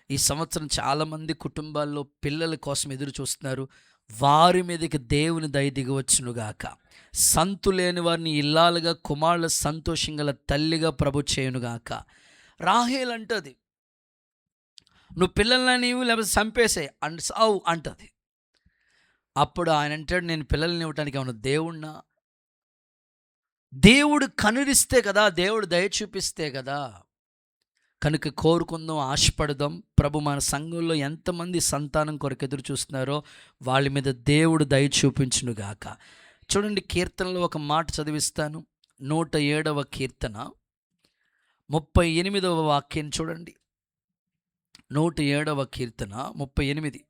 ఈ సంవత్సరం చాలామంది కుటుంబాల్లో పిల్లల కోసం ఎదురు చూస్తున్నారు. వారి మీదకి దేవుని దయ దిగవచ్చునుగాక. సంతులేని వారిని ఇల్లాలుగా, కుమారుల సంతోషంగల తల్లిగా ప్రభు చేయునుగాక. రాహేల్ అంటది, నువ్వు పిల్లల్ని నీవు లేకపోతే చంపేసే సావు అంటది. అప్పుడు ఆయన అంటాడు, నేను పిల్లల్ని ఇవ్వటానికి ఏమన్నా దేవుణ్ణా? దేవుడు కనురిస్తే కదా, దేవుడు దయ చూపిస్తే కదా. కనుక కోరుకుందాం, ఆశపడదాం. ప్రభు మన సంఘంలో ఎంతమంది సంతానం కొరకు ఎదురు చూస్తున్నారో వాళ్ళ మీద దేవుడు దయ చూపించునుగాక. చూడండి, కీర్తనలో ఒక మాట చదివిస్తాను. 107వ కీర్తన 38వ వాక్యం చూడండి. 107వ కీర్తన 38.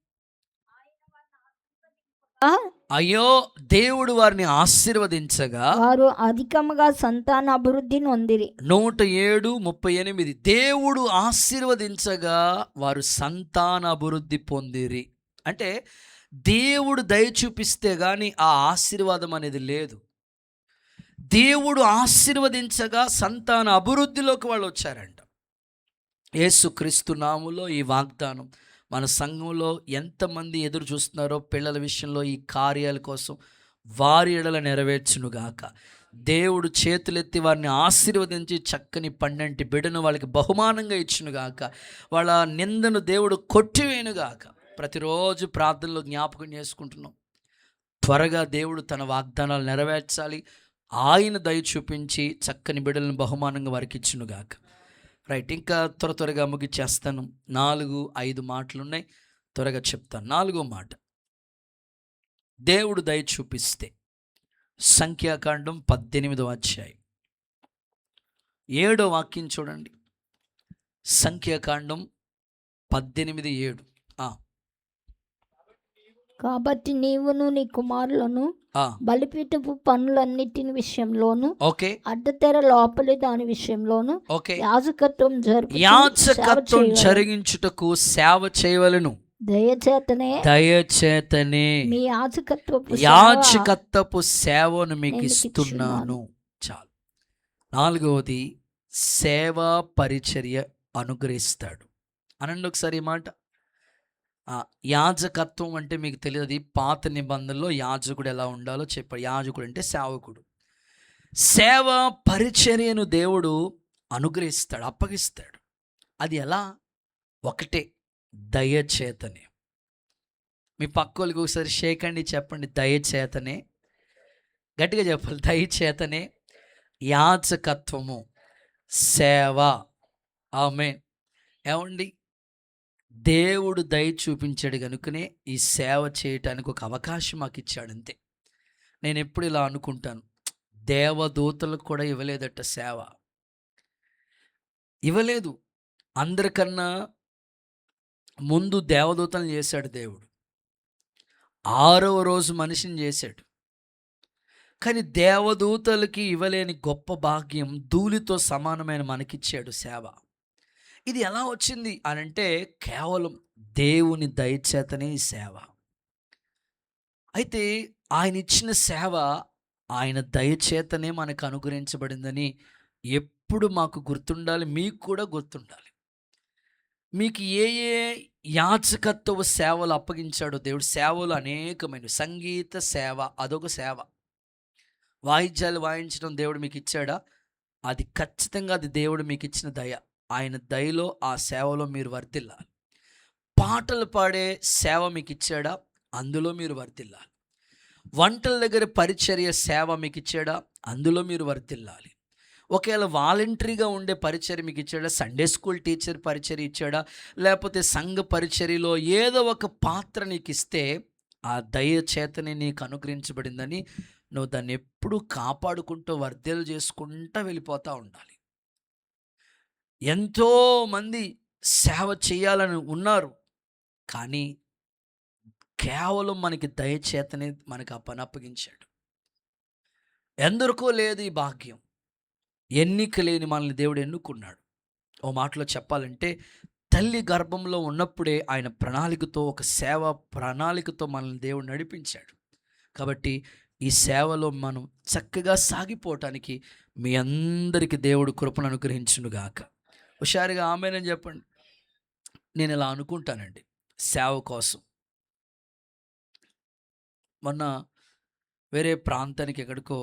అయ్యో, దేవుడు వారిని ఆశీర్వదించగా వారు అధికముగా సంతాన అభివృద్ధి నొందిరి. 107:38. దేవుడు ఆశీర్వదించగా వారు సంతాన అభివృద్ధి పొందిరి. అంటే దేవుడు దయ చూపిస్తే కానీ ఆ ఆశీర్వాదం అనేది లేదు. దేవుడు ఆశీర్వదించగా సంతాన అభివృద్ధిలోకి వాళ్ళు వచ్చారంట. యేసుక్రీస్తు నామములో ఈ వాగ్దానం మన సంఘంలో ఎంతమంది ఎదురు చూస్తున్నారో పిల్లల విషయంలో ఈ కార్యాల కోసం, వారి ఎడల నెరవేర్చునుగాక. దేవుడు చేతులెత్తి వారిని ఆశీర్వదించి చక్కని పండంటి బిడ్డను వాళ్ళకి బహుమానంగా ఇచ్చునుగాక. వాళ్ళ నిందను దేవుడు కొట్టివేయునుగాక. ప్రతిరోజు ప్రార్థనలో జ్ఞాపకం చేసుకుంటున్నాం. త్వరగా దేవుడు తన వాగ్దానాలు నెరవేర్చాలి. ఆయన దయ చూపించి చక్కని బిడ్డలను బహుమానంగా వారికి ఇచ్చునుగాక. రైట్, ఇంకా త్వరగా ముగిచ్చేస్తాను. 4-5 మాటలు ఉన్నాయి, త్వరగా చెప్తాను. 4వ మాట, దేవుడు దయ చూపిస్తే. సంఖ్యాకాండం 18వ అధ్యాయం 7వ వాక్యం చూడండి. సంఖ్యాకాండం 18:7. కాబట్టి నీవును నీ కుమారులను ఆ, బలిపీఠపు పనులన్నిటిని విషయంలోను ఓకే అడ్డతెర లోపలి దాని విషయంలోను ఓకే యాజకత్వం జరుపుచు యాజకత్వం సేవ చేయవలెను. జరిగించుటకు సేవ చేయవలెను. దయచేతనే దయచేతనే మీ యాజకత్వపు సేవ యాజకత్వపు సేవను మీకు నేను ఇస్తున్నాను. చాలు. నాలుగవది, సేవా పరిచర్య అనుగ్రహిస్తాడు. అనండి ఒకసారి ఈ మాట. యాజకత్వం అంటే మీకు తెలియదు, అది పాత నిబంధనలో యాజకుడు ఎలా ఉండాలో చెప్పాడు. యాజకుడు అంటే సేవకుడు. సేవ పరిచర్యను దేవుడు అనుగ్రహిస్తాడు, అప్పగిస్తాడు. అది ఎలా? ఒకటే, దయచేతనే. మీ పక్కోళ్ళకి ఒకసారి షేక్ అండి చెప్పండి, దయచేతనే. గట్టిగా చెప్పాలి, దయచేతనే. యాజకత్వము, సేవ. ఆమేన్. ఏమండి, దేవుడు దయ చూపించాడు కనుకనే ఈ సేవ చేయటానికి ఒక అవకాశం మాకు ఇచ్చాడు, అంతే. నేను ఎప్పుడు ఇలా అనుకుంటాను, దేవదూతలకు కూడా ఇవ్వలేదట సేవ, ఇవ్వలేదు. అందరికన్నా ముందు దేవదూతలను చేశాడు దేవుడు. 6వ రోజు మనిషిని చేశాడు. కానీ దేవదూతలకి ఇవ్వలేని గొప్ప భాగ్యం ధూళితో సమానమైన మనకిచ్చాడు సేవ. ఇది ఎలా వచ్చింది అనంటే కేవలం దేవుని దయచేతనే ఈ సేవ. అయితే ఆయన ఇచ్చిన సేవ ఆయన దయచేతనే మనకు అనుగ్రహించబడిందని ఎప్పుడు మాకు గుర్తుండాలి, మీకు కూడా గుర్తుండాలి. మీకు ఏ ఏ యాజకత్వ సేవలు అప్పగించాడో దేవుడు. సేవలు అనేకమైన, సంగీత సేవ అదొక సేవ. వాయిద్యాలు వాయించడం దేవుడు మీకు ఇచ్చాడా? అది ఖచ్చితంగా అది దేవుడు మీకు ఇచ్చిన దయ. ఆయన దయలో ఆ సేవలో మీరు వర్ధిల్లాలి. పాటలు పాడే సేవ మీకు ఇచ్చాడా? అందులో మీరు వర్ధిల్లాలి. వంటల దగ్గర పరిచర్య సేవ మీకు ఇచ్చాడా? అందులో మీరు వర్ధిల్లాలి. ఒకవేళ వాలంటరీగా ఉండే పరిచర్య మీకు ఇచ్చాడా? సండే స్కూల్ టీచర్ పరిచర్య ఇచ్చాడా? లేకపోతే సంఘ పరిచర్యలో ఏదో ఒక పాత్ర నీకు ఇస్తే ఆ దయ చేతనే నీకు అనుగ్రహించబడిందని నువ్వు దాన్ని ఎప్పుడూ కాపాడుకుంటూ వర్ధలు చేసుకుంటూ వెళ్ళిపోతూ ఉండాలి. ఎంతోమంది సేవ చేయాలని ఉన్నారు, కానీ కేవలం మనకి దయచేతనే మనకు ఆ పని అప్పగించాడు. ఎందరికో లేదు ఈ భాగ్యం. ఎన్నిక లేని మనల్ని దేవుడు ఎన్నుకున్నాడు. ఓ మాటలో చెప్పాలంటే తల్లి గర్భంలో ఉన్నప్పుడే ఆయన ప్రణాళికతో, ఒక సేవ ప్రణాళికతో మనల్ని దేవుడు నడిపించాడు. కాబట్టి ఈ సేవలో మనం చక్కగా సాగిపోవటానికి మీ అందరికీ దేవుడు కృపను అనుగ్రహించునుగాక. హుషారుగా ఆమేనని చెప్పండి. నేను ఇలా అనుకుంటానండి సేవ కోసం. మొన్న వేరే ప్రాంతానికి ఎక్కడికో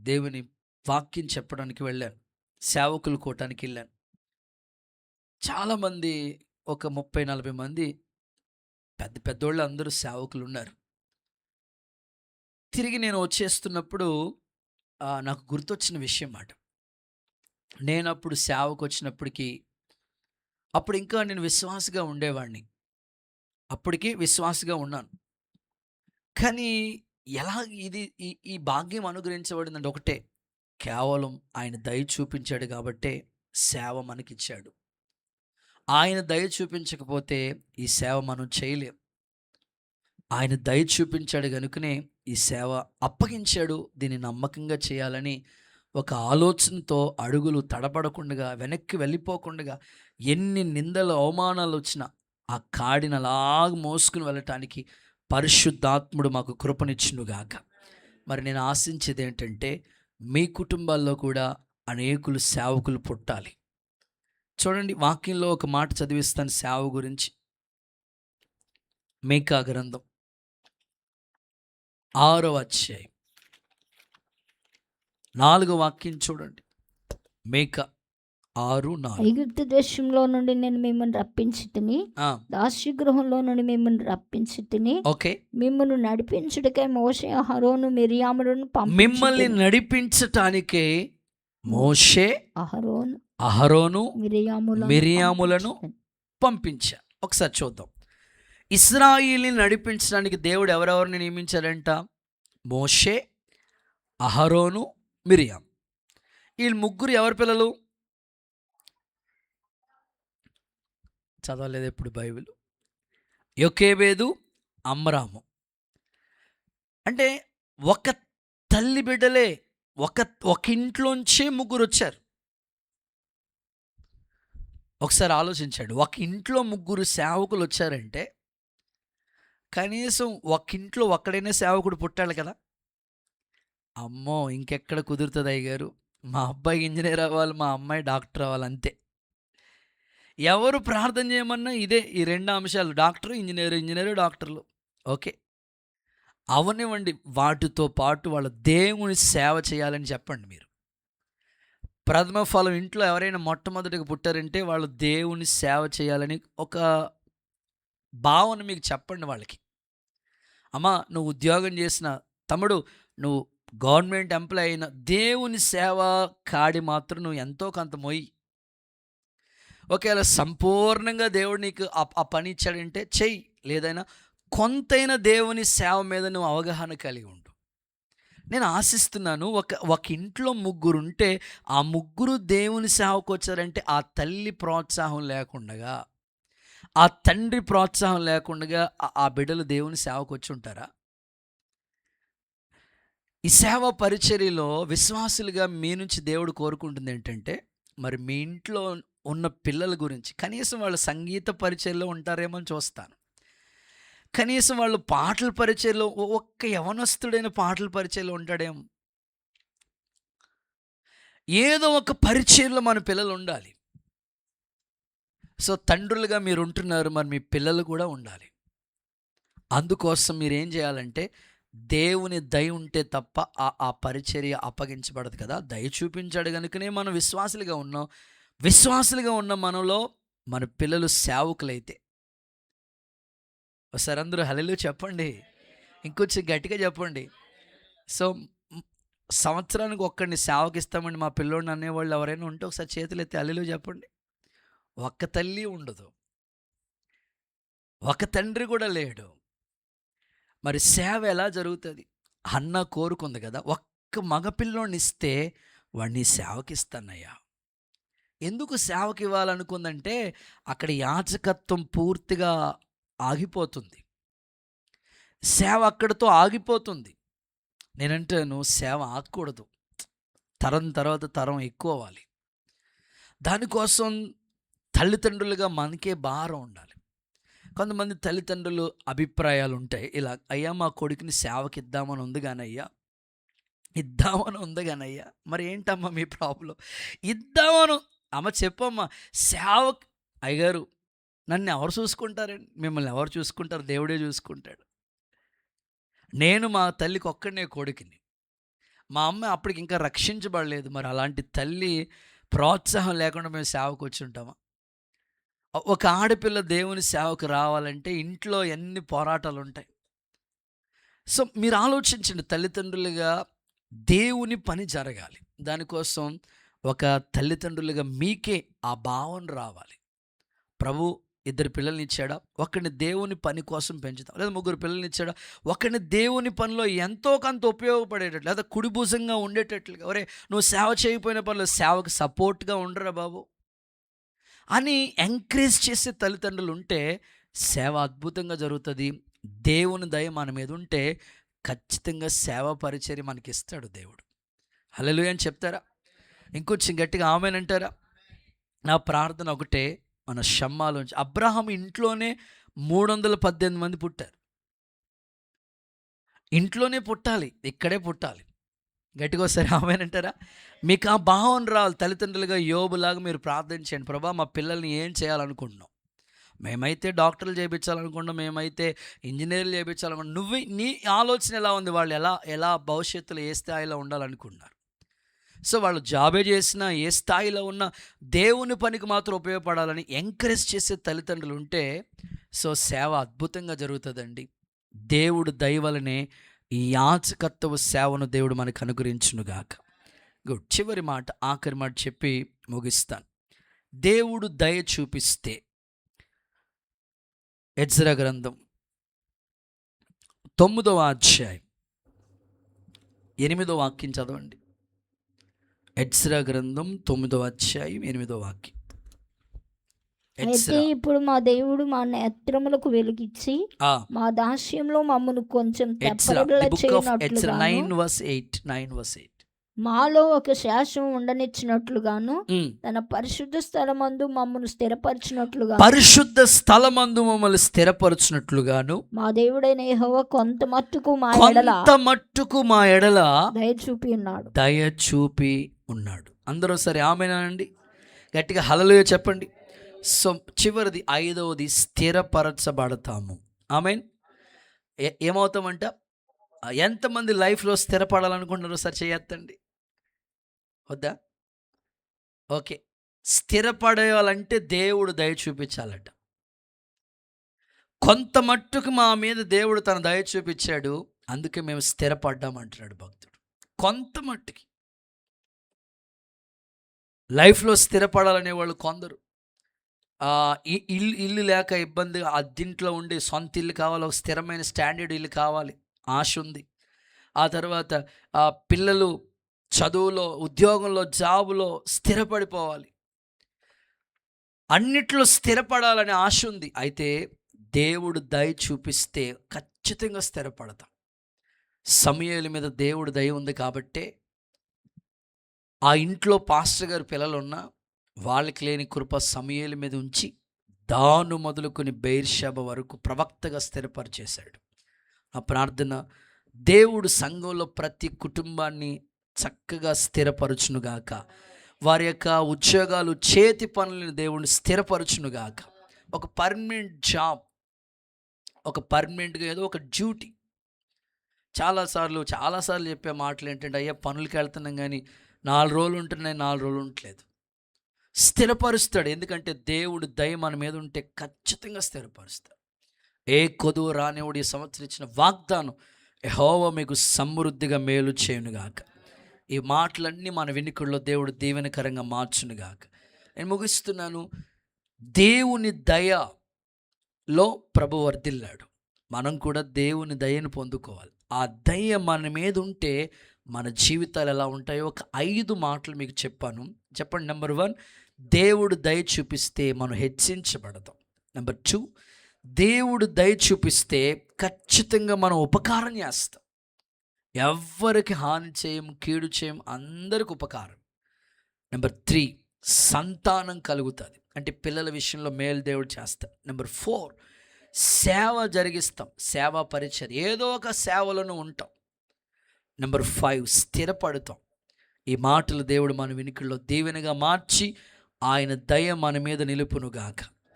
దేవుని వాక్యం చెప్పడానికి వెళ్ళాను. సేవకులు కూటానికి వెళ్ళాను. చాలామంది, ఒక 30-40 మంది పెద్ద పెద్దోళ్ళు అందరూ సేవకులు ఉన్నారు. తిరిగి నేను వచ్చేస్తున్నప్పుడు నాకు గుర్తొచ్చిన విషయం మాట. నేను అప్పుడు సేవకు వచ్చినప్పటికీ, అప్పుడు ఇంకా నేను విశ్వాసగా ఉండేవాడిని. అప్పటికి విశ్వాసగా ఉన్నాను. కానీ ఎలా ఇది ఈ భాగ్యం అనుగ్రహించబడిందంటే ఒకటే, కేవలం ఆయన దయ చూపించాడు కాబట్టే సేవ మనకిచ్చాడు. ఆయన దయ చూపించకపోతే ఈ సేవ మనం చేయలేం. ఆయన దయ చూపించాడు కనుకనే ఈ సేవ అప్పగించాడు. దీన్ని నమ్మకంగా చేయాలని ఒక ఆలోచనతో అడుగులు తడబడకుండా, వెనక్కి వెళ్ళిపోకుండా, ఎన్ని నిందలు అవమానాలు వచ్చినా ఆ కాడిని అలాగ మోసుకుని వెళ్ళటానికి పరిశుద్ధాత్ముడు మాకు కృపనిచ్చునుగాక. మరి నేను ఆశించేది ఏంటంటే మీ కుటుంబాల్లో కూడా అనేకులు సేవకులు పుట్టాలి. చూడండి, వాక్యంలో ఒక మాట చదివిస్తాను సేవ గురించి. మీకా గ్రంథం 6వ అధ్యాయం 4వ వాక్యం చూడండి. మీకా 6:4. ఐగుప్తు దేశంలో నుండి నేను మిమ్మల్ని రప్పించితిని, దాస్యగృహంలో నుండి మిమ్మల్ని రప్పించితిని. ఓకే, మిమ్మల్ని నడిపించుటకై మోషే, అహరోను, మిరియాములను మిమ్మల్ని నడిపించటానికే మోషే, అహరోను, మిరియాములను పంపించా. ఒకసారి చూద్దాం. ఇశ్రాయేలుని నడిపించడానికి దేవుడు ఎవరెవరిని నియమించాడంట? మోషే, అహరోను, మిరియాం. వీళ్ళు ముగ్గురు ఎవరి పిల్లలు? చదవలేదు ఎప్పుడు బైబిల్? యొకేబేదు, అమ్రాము. అంటే ఒక తల్లి బిడ్డలే ఒక ఇంట్లోంచే ముగ్గురు వచ్చారు. ఒకసారి ఆలోచించాడు. ఒక ఇంట్లో ముగ్గురు సేవకులు వచ్చారంటే కనీసం ఒక ఇంట్లో ఒక్కడైనా సేవకుడు పుట్టాలి కదా. అమ్మో, ఇంకెక్కడ కుదురుతుంది అయ్యగారు, మా అబ్బాయి ఇంజనీర్ అవ్వాలి, మా అమ్మాయి డాక్టర్ అవ్వాలి, అంతే. ఎవరు ప్రార్థన చేయమన్నా ఇదే, ఈ 2 అంశాలు, డాక్టర్ ఇంజనీరు డాక్టర్లు. ఓకే, అవనివ్వండి. వాటితో పాటు వాళ్ళ దేవుని సేవ చేయాలని చెప్పండి. మీరు ప్రథమ ఫలం ఇంట్లో ఎవరైనా మొట్టమొదటిగా పుట్టారంటే వాళ్ళు దేవుని సేవ చేయాలని ఒక భావన మీకు చెప్పండి వాళ్ళకి. అమ్మా, నువ్వు ఉద్యోగం చేసిన, తమ్ముడు నువ్వు గవర్నమెంట్ ఎంప్లాయ్ అయిన, దేవుని సేవ కాడి మాత్రం నువ్వు ఎంతో కొంత మొయ్యి. ఒకవేళ సంపూర్ణంగా దేవుడు నీకు ఆ పని ఇచ్చాడంటే చెయ్యి, లేదైనా కొంతైనా దేవుని సేవ మీద నువ్వు అవగాహన కలిగి ఉండు. నేను ఆశిస్తున్నాను, ఒక ఇంట్లో ముగ్గురు ఉంటే ఆ ముగ్గురు దేవుని సేవకు వచ్చారంటే ఆ తల్లి ప్రోత్సాహం లేకుండా, ఆ తండ్రి ప్రోత్సాహం లేకుండా ఆ బిడ్డలు దేవుని సేవకు వచ్చి ఉంటారా? ఈ సేవ పరిచర్యలో విశ్వాసులుగా మీ నుంచి దేవుడు కోరుకుంటుంది ఏంటంటే, మరి మీ ఇంట్లో ఉన్న పిల్లల గురించి కనీసం వాళ్ళు సంగీత పరిచర్యలో ఉంటారేమో అని చూస్తాను. కనీసం వాళ్ళు పాటల పరిచర్యలో, ఒక్క యవనస్తుడైన పాటల పరిచర్యలో ఉంటాడేమో. ఏదో ఒక పరిచర్యలో మన పిల్లలు ఉండాలి. సో తండ్రులుగా మీరు ఉంటున్నారు, మరి మీ పిల్లలు కూడా ఉండాలి. అందుకోసం మీరు ఏం చేయాలంటే, దేవుని దయ ఉంటే తప్ప ఆ పరిచర్య అప్పగించబడదు కదా. దయ చూపించాడు కనుకనే మనం విశ్వాసులుగా ఉన్నాం. విశ్వాసులుగా ఉన్న మనలో మన పిల్లలు సేవకులైతే, ఒకసారి అందరూ హల్లెలూయా చెప్పండి, ఇంకొంచెం గట్టిగా చెప్పండి. సో సంవత్సరానికి ఒక్కడిని సేవకిస్తామండి మా పిల్లోడిని అనేవాళ్ళు ఎవరైనా ఉంటే ఒకసారి చేతులు ఎత్తి హల్లెలూయా చెప్పండి. ఒక్క తల్లి ఉండదు, ఒక తండ్రి కూడా లేడు. మరి సేవ ఎలా జరుగుతుంది? అన్న కోరుకుంది కదా, ఒక్క మగపిల్లోని ఇస్తే వాడిని సేవకిస్తానయ్యా. ఎందుకు సేవకి ఇవ్వాలనుకుందంటే అక్కడ యాజకత్వం పూర్తిగా ఆగిపోతుంది, సేవ అక్కడితో ఆగిపోతుంది. నేనంటాను సేవ ఆగకూడదు, తరం తర్వాత తరం ఎక్కువ అవ్వాలి. దానికోసం తల్లిదండ్రులుగా మనకే భారం ఉండాలి. కొంతమంది తల్లిదండ్రులు అభిప్రాయాలు ఉంటాయి ఇలా, అయ్యా మా కొడుకుని సేవకి ఇద్దామని ఉంది కానయ్యా, మరి ఏంటమ్మా మీ ప్రాబ్లం? ఇద్దామను అమ్మ, చెప్పమ్మా. సేవక్ అయ్యగారు, నన్ను ఎవరు చూసుకుంటారండి? మిమ్మల్ని ఎవరు చూసుకుంటారు? దేవుడే చూసుకుంటాడు. నేను మా తల్లికి ఒక్కడనే కొడుకుని, మా అమ్మ అప్పటికి ఇంకా రక్షించబడలేదు. మరి అలాంటి తల్లి ప్రోత్సాహం లేకుండా మేము సేవకు వచ్చి ఉంటామా? ఒక ఆడపిల్ల దేవుని సేవకు రావాలంటే ఇంట్లో ఎన్ని పోరాటాలు ఉంటాయి. సో మీరు ఆలోచించండి, తల్లిదండ్రులుగా దేవుని పని జరగాలి. దానికోసం ఒక తల్లిదండ్రులుగా మీకే ఆ భావన రావాలి. ప్రభు 2 పిల్లల్ని ఇచ్చాడా, ఒకరిని దేవుని పని కోసం పెంచుతాం. లేదా 3 పిల్లల్ని ఇచ్చాడా, ఒకరిని దేవుని పనిలో ఎంతో కొంత ఉపయోగపడేటట్లు, లేదా కుడిభుజంగా ఉండేటట్లుగా, ఒరే నువ్వు సేవ చేయకపోయిన పనిలో సేవకు సపోర్ట్గా ఉండరా బాబు అని ఎంకరేజ్ చేసే తల్లిదండ్రులు ఉంటే సేవ అద్భుతంగా జరుగుతుంది. దేవుని దయ మన మీద ఉంటే ఖచ్చితంగా సేవ పరిచర్య మనకి ఇస్తాడు దేవుడు. హల్లెలూయా అని చెప్తారా? ఇంకొంచెం గట్టిగా ఆమేనంటారా? నా ప్రార్థన ఒకటే, మన షమ్మాలోంచి అబ్రహాం ఇంట్లోనే 318 మంది పుట్టారు. ఇంట్లోనే పుట్టాలి, ఇక్కడే పుట్టాలి. గట్టిగా ఒకసారి ఆమేనంటారా? మీకు ఆ భావన రావాలి. తల్లిదండ్రులుగా యోబులాగా మీరు ప్రార్థించండి, ప్రభా మా పిల్లల్ని ఏం చేయాలనుకుంటున్నావు? మేమైతే డాక్టర్లు చేయించాలనుకుంటున్నాం, మేమైతే ఇంజనీర్లు చేయించాలనుకుంటున్నాం. నీ ఆలోచన ఎలా ఉంది? వాళ్ళు ఎలా భవిష్యత్తులో ఏ స్థాయిలో ఉండాలనుకుంటున్నారు? సో వాళ్ళు జాబే చేసినా, ఏ స్థాయిలో ఉన్నా దేవుని పనికి మాత్రం ఉపయోగపడాలని ఎంకరేజ్ చేసే తల్లిదండ్రులు ఉంటే సో సేవ అద్భుతంగా జరుగుతుందండి. దేవుడు దయ వలనే ఈ యాజకత్వ సేవను దేవుడు మనకు అనుగ్రహించునుగాక. గుడ్. చివరి మాట, ఆఖరి మాట చెప్పి ముగిస్తాను. దేవుడు దయ చూపిస్తే, ఎజ్రా గ్రంథం 9వ అధ్యాయం 8వ వాక్యం చదవండి. ఎజ్రా గ్రంథం 9వ అధ్యాయం 8వ వాక్యం. అయితే ఇప్పుడు మా దేవుడు మా నేత్రములకు వెలిగించి మా దాస్యంలో మమ్మను కొంచెం తెప్పరిల్ల చేయనట్లుగాను మాలో ఒక శేషం ఉండనిచ్చినట్లుగాను తన పరిశుద్ధ స్థలమందు మమ్మను స్థిరపరిచినట్లుగా మమ్మల్ని స్థిరపరచినట్లుగాను మా దేవుడైన యెహోవా కొంత మట్టుకు మా ఎడల దయ చూపి ఉన్నాడు. అందరూ సరే ఆమేనండి, గట్టిగా హల్లెలూయా చెప్పండి. సో చివరిది, ఐదవది, స్థిరపరచబడతాము. ఆమేన్. ఏమవుతామంట? ఎంతమంది లైఫ్లో స్థిరపడాలనుకుంటున్నారో సరి చేయొద్దండి, వద్దా? ఓకే, స్థిరపడేయాలంటే దేవుడు దయ చూపించాలట. కొంత మట్టుకు మా మీద దేవుడు తన దయ చూపించాడు, అందుకే మేము స్థిరపడ్డామంటున్నాడు భక్తుడు. కొంత మట్టుకి లైఫ్లో స్థిరపడాలనే వాళ్ళు కొందరు ఇల్లు లేక ఇబ్బంది, అద్దింట్లో ఉండి సొంత ఇల్లు కావాలి, ఒక స్థిరమైన స్టాండర్డ్ ఇల్లు కావాలి, ఆశ ఉంది. ఆ తర్వాత పిల్లలు చదువులో, ఉద్యోగంలో, జాబులో స్థిరపడిపోవాలి, అన్నిట్లో స్థిరపడాలనే ఆశ ఉంది. అయితే దేవుడు దయ చూపిస్తే ఖచ్చితంగా స్థిరపడతాం. సమూయేలు మీద దేవుడు దయ ఉంది కాబట్టే ఆ ఇంట్లో పాస్టర్ గారి పిల్లలు ఉన్నా వాళ్ళకి లేని కృప సమూయేలు మీద ఉంచి దాను మొదలుకొని బెయిర్షెబా వరకు ప్రవక్తగా స్థిరపరిచేశాడు. ఆ ప్రార్థన, దేవుడు సంఘంలో ప్రతి కుటుంబాన్ని చక్కగా స్థిరపరచునుగాక, వారి యొక్క ఉద్యోగాలు, చేతి పనులను దేవుడిని స్థిరపరచునుగాక. ఒక పర్మనెంట్ జాబ్, ఒక పర్మనెంట్గా ఏదో ఒక డ్యూటీ. చాలాసార్లు చెప్పే మాటలు ఏంటంటే, అయ్యా పనులకి వెళ్తున్నాం కానీ 4 రోజులు ఉంటున్నాయి, 4 రోజులు ఉండట్లేదు. స్థిరపరుస్తాడు, ఎందుకంటే దేవుడు దయ మన మీద ఉంటే ఖచ్చితంగా స్థిరపరుస్తాడు. ఏ కొదువు రానివాడు ఈ సంవత్సరం ఇచ్చిన వాగ్దానం, యెహోవా మీకు సమృద్ధిగా మేలు చేయునుగాక. ఈ మాటలన్నీ మన వినికుల్లో దేవుడు దీవెనకరంగా మార్చునుగాక. నేను ముగిస్తున్నాను. దేవుని దయలో ప్రభు వర్ధిల్లాడు, మనం కూడా దేవుని దయను పొందుకోవాలి. ఆ దయ మన మీద ఉంటే మన జీవితాలు ఎలా ఉంటాయో ఒక 5 మాటలు మీకు చెప్పాను. చెప్పండి. నెంబర్ 1, దేవుడు దయ చూపిస్తే మనం హెచ్చించబడతాం. నెంబర్ 2, దేవుడు దయ చూపిస్తే ఖచ్చితంగా మనం ఉపకారం చేస్తాం. ఎవ్వరికి హాని చేయం, కీడు చేయం, అందరికి ఉపకారం. నెంబర్ 3, సంతానం కలుగుతుంది, అంటే పిల్లల విషయంలో మేలు దేవుడు చేస్తాం. నెంబర్ 4, సేవ జరిగిస్తాం, సేవా పరిచయం, ఏదో ఒక సేవలను ఉంటాం. నెంబర్ 5, స్థిరపడతాం. ఈ మాటలు దేవుడు మన వినికిల్లో దీవెనగా మార్చి ఆయన దయ మన మీద నిలుపునుగాక.